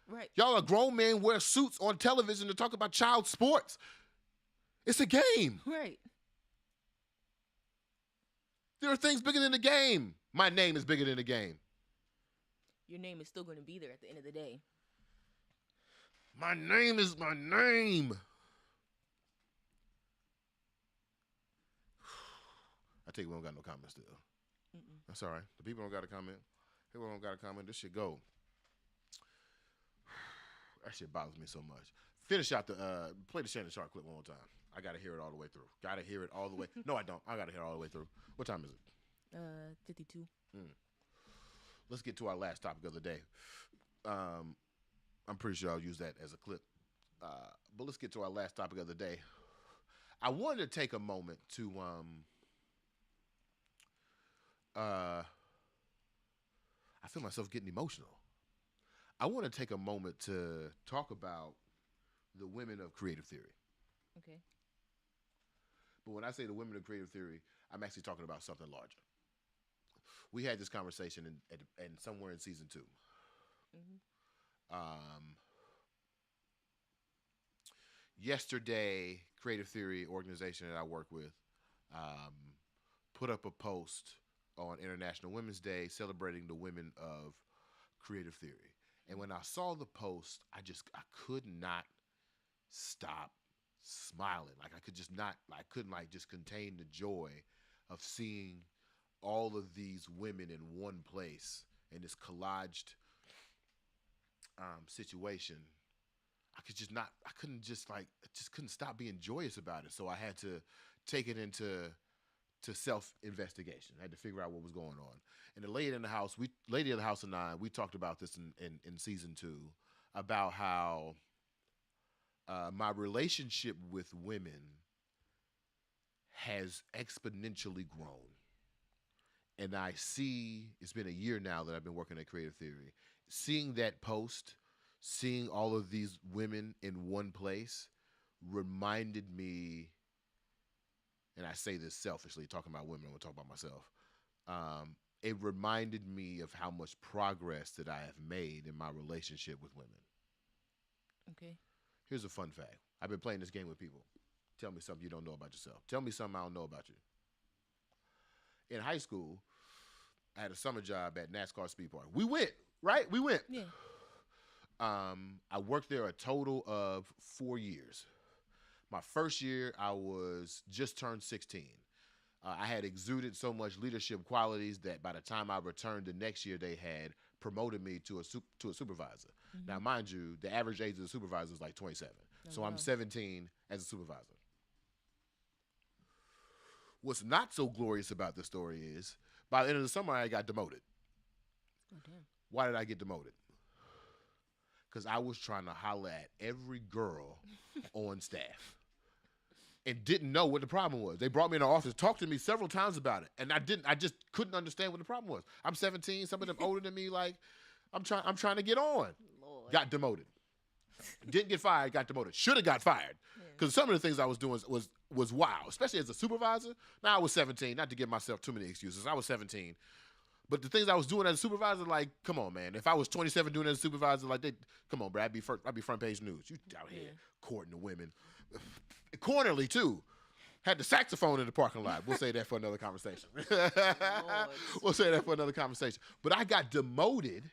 Speaker 2: Right.
Speaker 1: Y'all are grown men wear suits on television to talk about child sports. It's a game.
Speaker 2: Right.
Speaker 1: There are things bigger than the game. My name is bigger than the game.
Speaker 2: Your name is still going to be there at the end of the day.
Speaker 1: My name is my name. I tell you, we don't got no comments still.
Speaker 2: Mm-mm.
Speaker 1: That's all right. The people don't got a comment. People don't got a comment. This shit go. That shit bothers me so much. Finish out play the Shannon Sharp clip one more time. I got to hear it all the way through. Got to hear it all the way. No, I don't. I got to hear it all the way through. What time is it?
Speaker 2: 52.
Speaker 1: Let's get to our last topic of the day. I'm pretty sure I'll use that as a clip. But let's get to our last topic of the day. I wanted to take a moment to I feel myself getting emotional. I want to take a moment to talk about the women of creative theory.
Speaker 2: Okay.
Speaker 1: But when I say the women of creative theory, I'm actually talking about something larger. We had this conversation in somewhere in season 2.
Speaker 2: Mm-hmm.
Speaker 1: Yesterday, Creative Theory organization that I work with put up a post on International Women's Day celebrating the women of creative theory. And when I saw the post, I could not stop smiling. Like I couldn't just contain the joy of seeing all of these women in one place in this collaged situation. I couldn't stop being joyous about it. So I had to take it into to self-investigation. I had to figure out what was going on. And the lady of the house and I, we talked about this in season 2 about how my relationship with women has exponentially grown. And I see, it's been a year now that I've been working at Creative Theory, seeing that post, seeing all of these women in one place reminded me, and I say this selfishly, talking about women, I'm going to talk about myself. It reminded me of how much progress that I have made in my relationship with women.
Speaker 2: Okay.
Speaker 1: Here's a fun fact. I've been playing this game with people. Tell me something you don't know about yourself. Tell me something I don't know about you. In high school, I had a summer job at NASCAR Speed Park. We went, right? We went.
Speaker 2: Yeah.
Speaker 1: I worked there a total of 4 years. My first year, I was just turned 16. I had exuded so much leadership qualities that by the time I returned the next year, they had promoted me to a supervisor. Mm-hmm. Now, mind you, the average age of the supervisor is like 27. So I'm 17 as a supervisor. What's not so glorious about the story is, by the end of the summer, I got demoted.
Speaker 2: Oh, damn.
Speaker 1: Why did I get demoted? Because I was trying to holler at every girl on staff and didn't know what the problem was. They brought me in the office, talked to me several times about it, and I just couldn't understand what the problem was. I'm 17, some of them older than me, like, I'm trying to get on.
Speaker 2: Lord.
Speaker 1: Got demoted. Didn't get fired, got demoted. Should have got fired. Because some of the things I was doing was wild, especially as a supervisor. Now, I was 17, not to give myself too many excuses. I was 17. But the things I was doing as a supervisor, like, come on, man. If I was 27 doing it as a supervisor, like, come on, bro, I'd be front page news. You out here courting the women. Cornerly, too. Had the saxophone in the parking lot. We'll say that for another conversation. We'll say that for another conversation. But I got demoted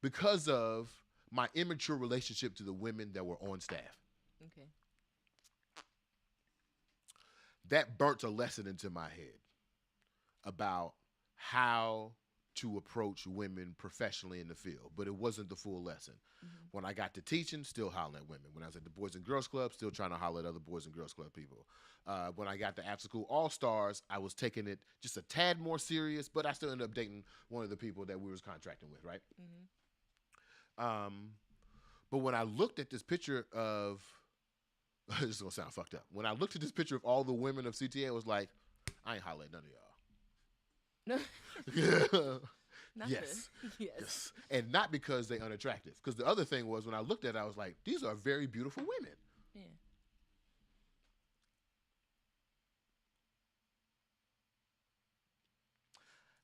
Speaker 1: because of my immature relationship to the women that were on staff.
Speaker 2: Okay.
Speaker 1: That burnt a lesson into my head about how to approach women professionally in the field, but it wasn't the full lesson. Mm-hmm. When I got to teaching, still hollering at women. When I was at the Boys and Girls Club, still trying to holler at other Boys and Girls Club people. When I got to After School All-Stars, I was taking it just a tad more serious, but I still ended up dating one of the people that we was contracting with, right? Mm-hmm. But when I looked at this picture of, this is going to sound fucked up. When I looked at this picture of all the women of CTA, I was like, I ain't hollering at none of y'all. Yes. And not because they unattractive. Because the other thing was, when I looked at it, I was like, these are very beautiful women.
Speaker 2: Yeah.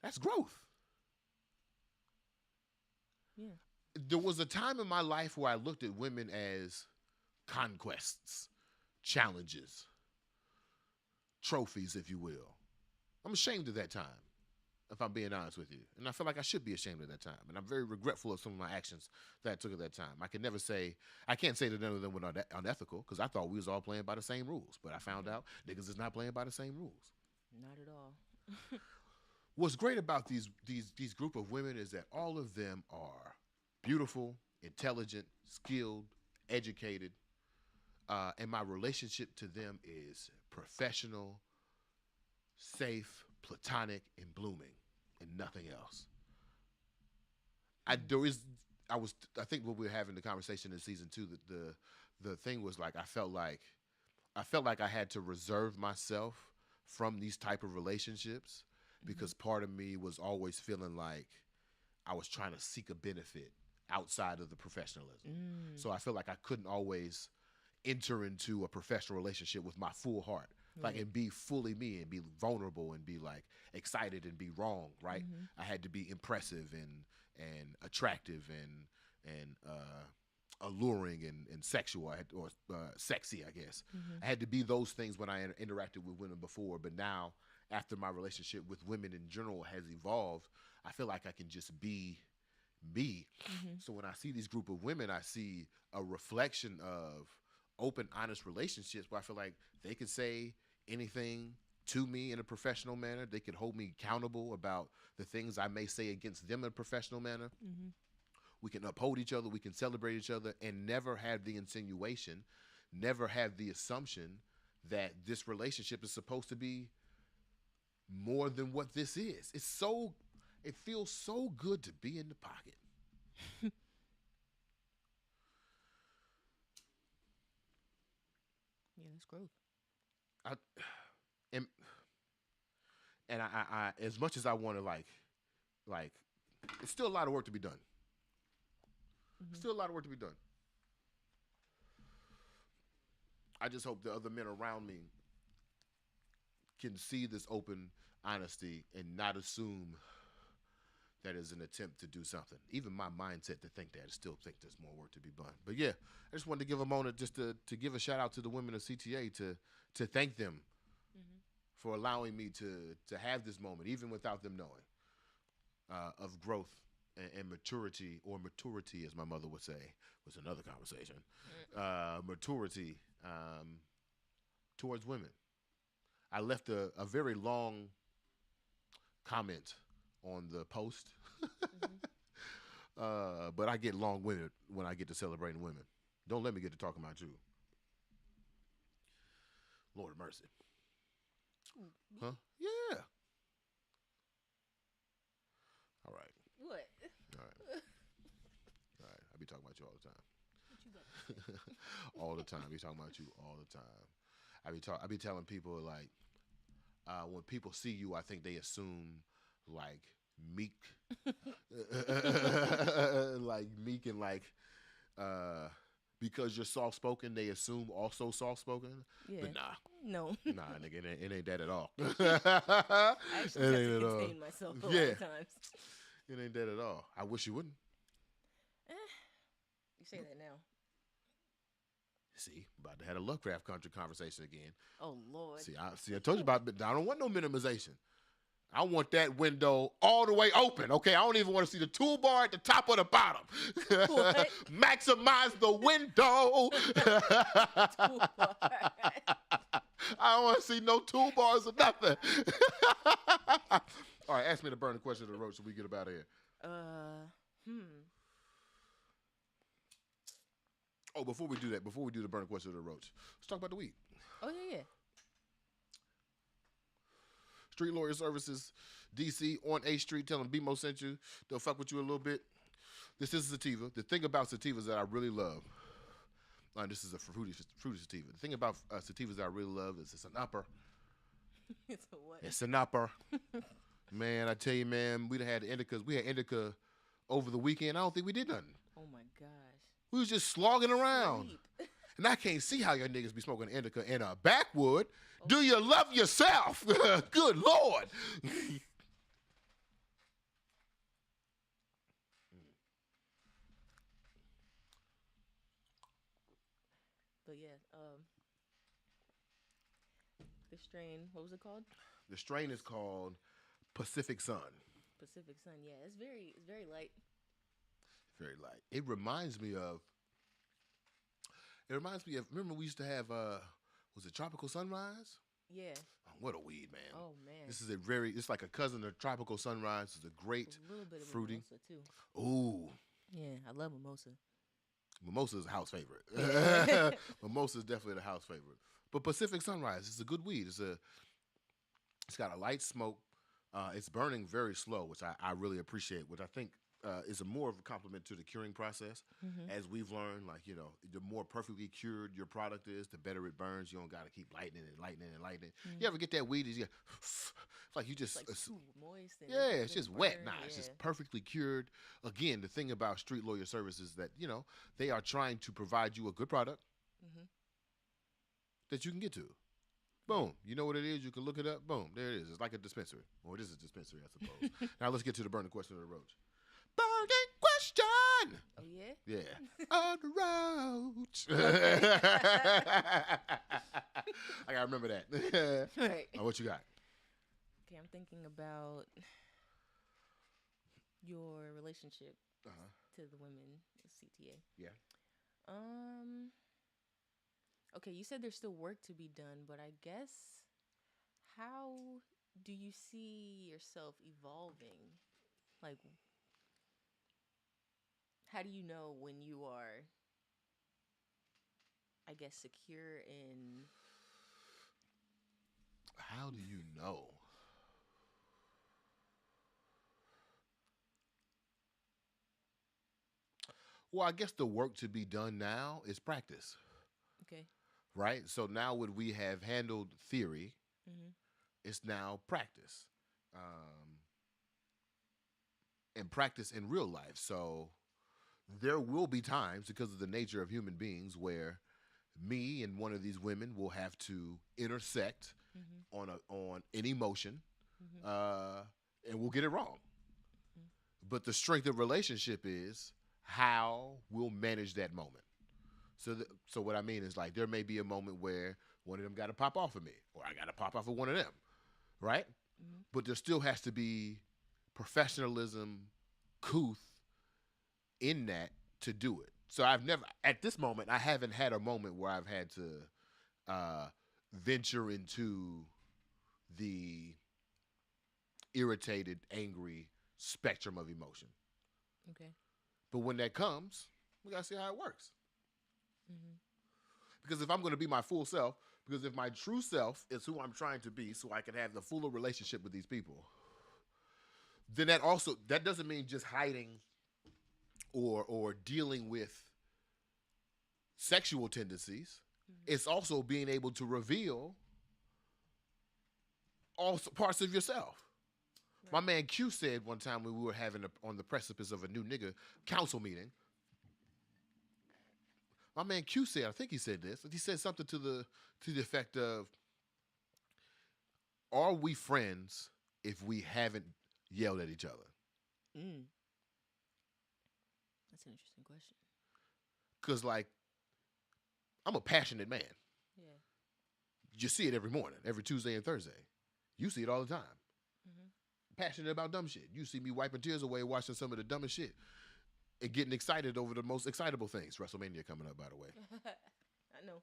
Speaker 1: That's growth.
Speaker 2: Yeah.
Speaker 1: There was a time in my life where I looked at women as conquests, challenges, trophies, if you will. I'm ashamed of that time, if I'm being honest with you. And I feel like I should be ashamed of that time. And I'm very regretful of some of my actions that I took at that time. I can't say that none of them were unethical, because I thought we was all playing by the same rules. But I found out niggas is not playing by the same rules.
Speaker 2: Not at all.
Speaker 1: What's great about these group of women is that all of them are beautiful, intelligent, skilled, educated, and my relationship to them is professional, safe, platonic, and blooming, and nothing else. I think when we were having the conversation in season 2, the thing was like I felt like I had to reserve myself from these type of relationships, because part of me was always feeling like I was trying to seek a benefit outside of the professionalism. So I feel like I couldn't always enter into a professional relationship with my full heart, like, and be fully me and be vulnerable and be like excited and be wrong, right? I had to be impressive and attractive and alluring and sexual, or sexy, I guess. I had to be those things when I interacted with women before, but now, after my relationship with women in general has evolved, I feel like I can just be me. So when I see these group of women, I see a reflection of open, honest relationships where I feel like they could say anything to me in a professional manner. They could hold me accountable about the things I may say against them in a professional manner. We can uphold each other. We can celebrate each other, and never have the insinuation, never have the assumption that this relationship is supposed to be more than what this is. It feels so good to be in the pocket.
Speaker 2: Yeah, that's growth.
Speaker 1: I and I as much as I want to like, it's still a lot of work to be done. Still a lot of work to be done. I just hope the other men around me can see this open honesty and not assume that is an attempt to do something. Even my mindset to think that, I still think there's more work to be done. But yeah, I just wanted to give a moment just to give a shout out to the women of CTA to thank them for allowing me to have this moment, even without them knowing, of growth and maturity, or maturity, as my mother would say, was another conversation. Maturity towards women. I left a very long comment on the post, but I get long-winded when I get to celebrating women. Don't let me get to talking about you. Lord of mercy. Huh? Yeah. All right.
Speaker 2: What?
Speaker 1: All right. All right. I be talking about you all the time.
Speaker 2: What you got?
Speaker 1: All the time. I be talking about you all the time. I be telling people, like, when people see you, I think they assume like meek, like meek and like, because you're soft spoken, they assume also soft spoken.
Speaker 2: Yeah.
Speaker 1: But nah,
Speaker 2: No.
Speaker 1: nah, nigga, it ain't that at all.
Speaker 2: I actually
Speaker 1: It
Speaker 2: have
Speaker 1: ain't
Speaker 2: to
Speaker 1: at all.
Speaker 2: contain myself a lot
Speaker 1: Yeah.
Speaker 2: of times.
Speaker 1: It ain't that at all. I wish you wouldn't.
Speaker 2: You say that now.
Speaker 1: See, about to have a Lovecraft Country conversation again.
Speaker 2: Oh Lord.
Speaker 1: See, I told you about it. I don't want no minimization. I want that window all the way open, okay? I don't even want to see the toolbar at the top or the bottom.
Speaker 2: What?
Speaker 1: Maximize the window. I don't want to see no toolbars or nothing. All right, ask me the burning question of the road so we get up out of here. Oh, before we do the burning question of the roach, let's talk about the weed.
Speaker 2: Oh yeah.
Speaker 1: Street Lawyer Services, DC, on A Street. Tell them BeMo sent you. They'll fuck with you a little bit. This is a sativa. The thing about sativas that I really love, this is a fruity sativa. The thing about sativas that I really love is it's an upper.
Speaker 2: It's a what?
Speaker 1: It's an upper. Man, I tell you, man, we had indicas. We had indica over the weekend. I don't think we did nothing.
Speaker 2: Oh my gosh.
Speaker 1: We was just slogging around.
Speaker 2: Sleep.
Speaker 1: And I can't see how your niggas be smoking indica in a backwood. Do you love yourself? Good Lord.
Speaker 2: But yeah, the strain, what was it called?
Speaker 1: The strain is called Pacific Sun.
Speaker 2: Pacific Sun. Yeah, it's very light.
Speaker 1: Very light. It reminds me of, remember we used to have, was it Tropical Sunrise?
Speaker 2: Yeah.
Speaker 1: Oh, what a weed, man.
Speaker 2: Oh man.
Speaker 1: This is it's like a cousin of Tropical Sunrise. It's a great
Speaker 2: a little bit of
Speaker 1: fruity.
Speaker 2: mimosa too.
Speaker 1: Ooh.
Speaker 2: Yeah, I love mimosa.
Speaker 1: Mimosa is a house favorite. Mimosa is definitely the house favorite. But Pacific Sunrise is a good weed. It's got a light smoke. It's burning very slow, which I really appreciate, which I think is more of a compliment to the curing process. As we've learned, like, the more perfectly cured your product is, the better it burns. You don't got to keep lightening it. You ever get that weed? It's like you just...
Speaker 2: It's like too moist. And
Speaker 1: yeah, it's just wet.
Speaker 2: burn,
Speaker 1: Nah, it's just perfectly cured. Again, the thing about Street Lawyer Services is that, they are trying to provide you a good product that you can get to. Boom. You know what it is? You can look it up. Boom. There it is. It's like a dispensary. Or it is a dispensary, I suppose. Now let's get to the burning question of the roach. Burning question!
Speaker 2: Oh, yeah?
Speaker 1: Yeah. On the roach. I got to remember that.
Speaker 2: Right.
Speaker 1: What you got?
Speaker 2: Okay, I'm thinking about your relationship to the women of CTA.
Speaker 1: Yeah.
Speaker 2: Okay, you said there's still work to be done, but I guess how do you see yourself evolving? Like, how do you know when you are, I guess, secure in...
Speaker 1: How do you know? Well, I guess the work to be done now is practice,
Speaker 2: Okay.
Speaker 1: right? So now when we have handled theory,
Speaker 2: Mm-hmm.
Speaker 1: it's now practice, um, and practice in real life. So there will be times because of the nature of human beings where me and one of these women will have to intersect
Speaker 2: Mm-hmm.
Speaker 1: on an emotion,
Speaker 2: Mm-hmm.
Speaker 1: uh, and we'll get it wrong.
Speaker 2: Mm-hmm.
Speaker 1: But the strength of relationship is how we'll manage that moment. So what I mean is like there may be a moment where one of them got to pop off of me, or I got to pop off of one of them, right?
Speaker 2: Mm-hmm.
Speaker 1: But there still has to be professionalism, couth in that to do it. So I've never, at this moment, I haven't had a moment where I've had to venture into the irritated, angry spectrum of emotion.
Speaker 2: Okay.
Speaker 1: But when that comes, we gotta see how it works.
Speaker 2: Mm-hmm.
Speaker 1: Because if I'm gonna be my full self, because if my true self is who I'm trying to be, so I can have the fuller relationship with these people, then that doesn't mean just hiding or dealing with sexual tendencies.
Speaker 2: Mm-hmm.
Speaker 1: It's also being able to reveal all parts of yourself. My man Q said one time when we were having on the precipice of a new nigga council meeting. My man Q said, I think he said this. He said something to the effect of, "Are we friends if we haven't yelled at each other?"
Speaker 2: Mm. That's an interesting question.
Speaker 1: Because like, I'm a passionate man.
Speaker 2: Yeah.
Speaker 1: You see it every morning, every Tuesday and Thursday. You see it all the time.
Speaker 2: Mm-hmm.
Speaker 1: Passionate about dumb shit. You see me wiping tears away watching some of the dumbest shit and getting excited over the most excitable things. WrestleMania coming up, by the way.
Speaker 2: I know.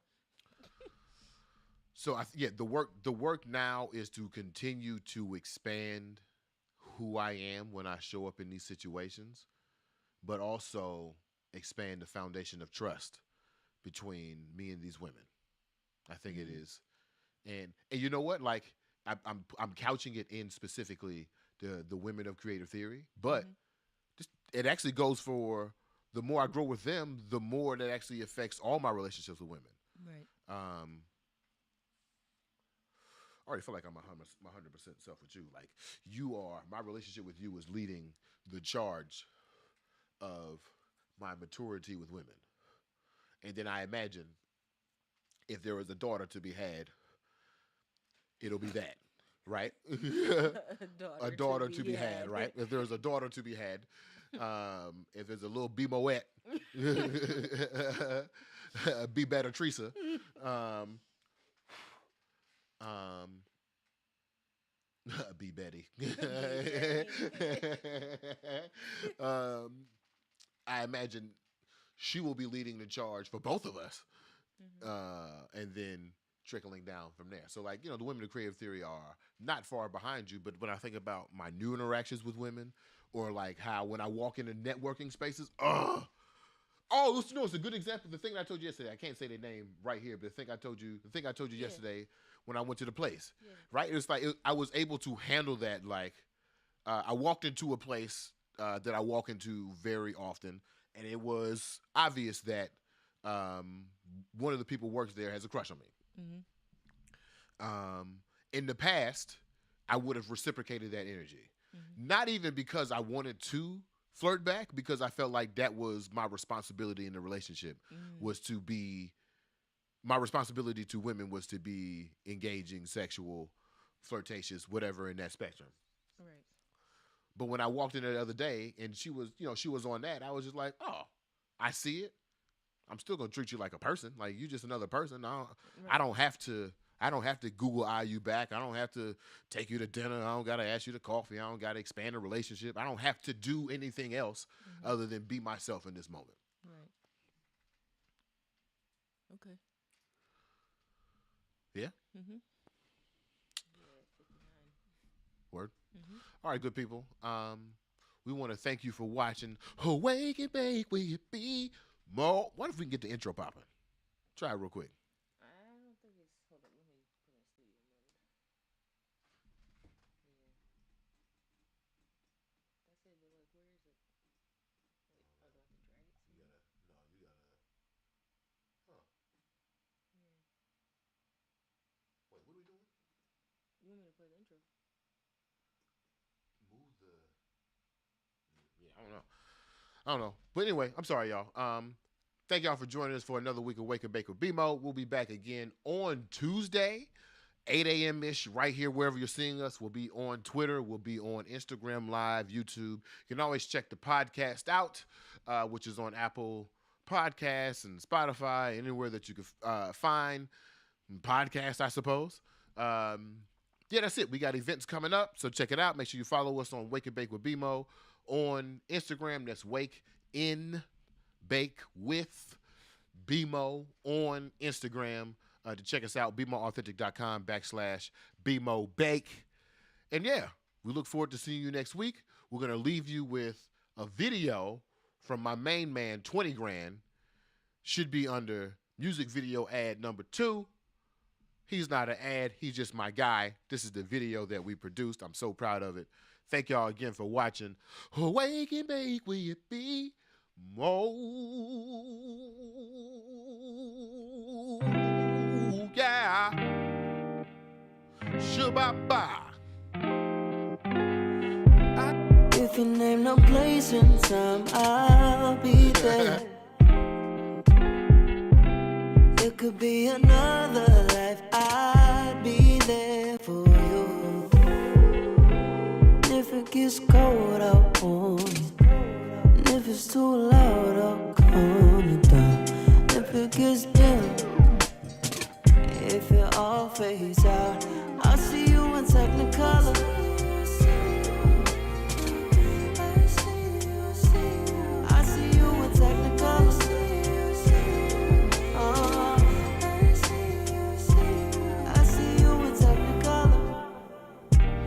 Speaker 1: So the work now is to continue to expand who I am when I show up in these situations, but also expand the foundation of trust between me and these women. I think it is, and you know what? Like I'm couching it in specifically the women of creative theory, but just it actually goes for the more I grow with them, the more that actually affects all my relationships with women.
Speaker 2: Right.
Speaker 1: I already feel like I'm 100% self with you. Like my relationship with you is leading the charge of my maturity with women. And then I imagine if there is a daughter to be had, it'll be that, right? A daughter to be had, right? If there's a daughter to be had, if there's a little BeMoette, be better Teresa, be Betty. I imagine she will be leading the charge for both of us, and then trickling down from there. So, like, the women of creative theory are not far behind you, but when I think about my new interactions with women, or like how when I walk into networking spaces, it's a good example. The thing that I told you yesterday, I can't say their name right here, but the thing I told you yesterday when I went to the place, right? It was like I was able to handle that. Like, I walked into a place that I walk into very often, and it was obvious that one of the people who works there has a crush on me. In the past, I would have reciprocated that energy. Not even because I wanted to flirt back, because I felt like that was my responsibility in the relationship, my responsibility to women was to be engaging, sexual, flirtatious, whatever in that spectrum.
Speaker 2: Right.
Speaker 1: But when I walked in there the other day and she was on that, I was just like, oh, I see it. I'm still gonna treat you like a person. Like, you just another person. I don't have to Google eye you back. I don't have to take you to dinner. I don't gotta ask you to coffee. I don't gotta expand a relationship. I don't have to do anything else other than be myself in this moment.
Speaker 2: Right. Okay.
Speaker 1: Yeah.
Speaker 2: Mm-hmm.
Speaker 1: Word. All right, good people. We want to thank you for watching. Awake and bake, will you be more? What if we can get the intro popping? Try it real quick.
Speaker 2: I don't think it's. Hold up, let me put in studio mode. Yeah. That's it, but like, where is it? Wait, do I have to drag it?
Speaker 1: I don't know. But anyway, I'm sorry, y'all. Thank y'all for joining us for another week of Wake and Bake with BeMo. We'll be back again on Tuesday, 8 a.m.-ish, right here, wherever you're seeing us. We'll be on Twitter. We'll be on Instagram Live, YouTube. You can always check the podcast out, which is on Apple Podcasts and Spotify, anywhere that you can find podcasts, I suppose. Yeah, that's it. We got events coming up, so check it out. Make sure you follow us on Wake and Bake with BeMo. On Instagram, that's Wake in Bake with BeMo on Instagram. To check us out, BeMoAuthentic.com/BeMo Bake. And yeah, we look forward to seeing you next week. We're going to leave you with a video from my main man, 20 Grand. Should be under music video ad number 2. He's not an ad. He's just my guy. This is the video that we produced. I'm so proud of it. Thank y'all again for watching. Wake and Bake with BeMo. Yeah. Shabba-ba.
Speaker 3: If you name no place and time, I'll be there. It could be another life, I'd be there for you. If it gets cold, I'll warm you. And if it's too loud, I'll calm you down. If it gets dim, if it all fades out, I'll see you in Technicolor. I see you in Technicolor. I see you in Technicolor.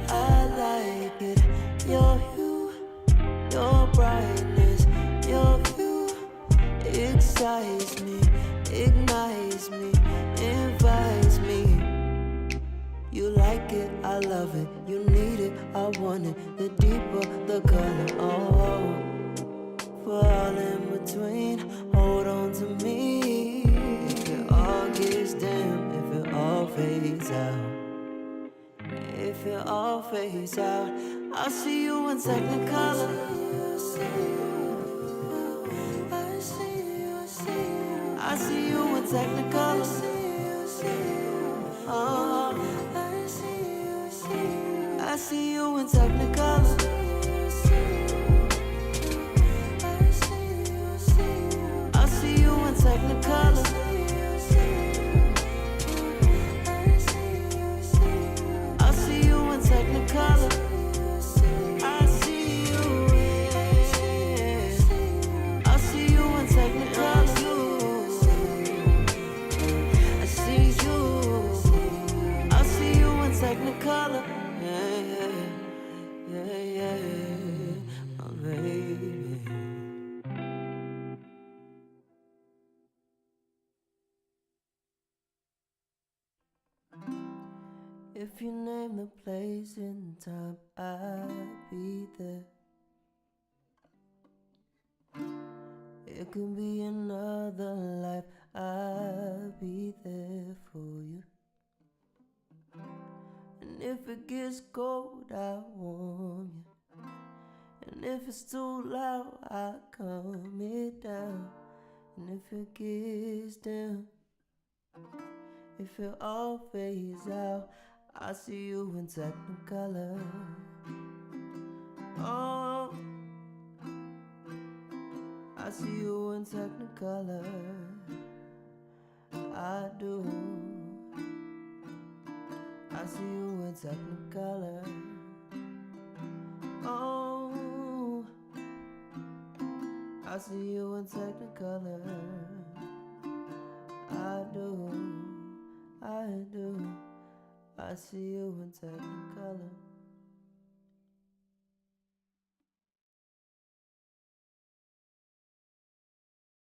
Speaker 3: I like it. Your hue, your brightness, your view excites me, ignites me, invites me. You like it, I love it. You need it, I want it. The deeper the color, oh. For all in between, hold on to me. If it all gets dim, if it all fades out. If it all fades out, I'll see you in Technicolor. I see you in Technicolor. I see you in Technicolor. I see you in Technicolor. I see you in Technicolor. I see you in. I see you in Technicolor. I see you. I see you in Technicolor. Yeah, oh baby. If you name the place and time, I'll be there. It could be another life, I'll be there for you. And if it gets cold, I'll warm you. And if it's too loud, I'll calm it down. And if it gets dim, if it all fades out, I see you in Technicolor. Oh, I see you in Technicolor. I do. I see you in Technicolor. Oh, I see you in Technicolor. I do. I see you in Technicolor.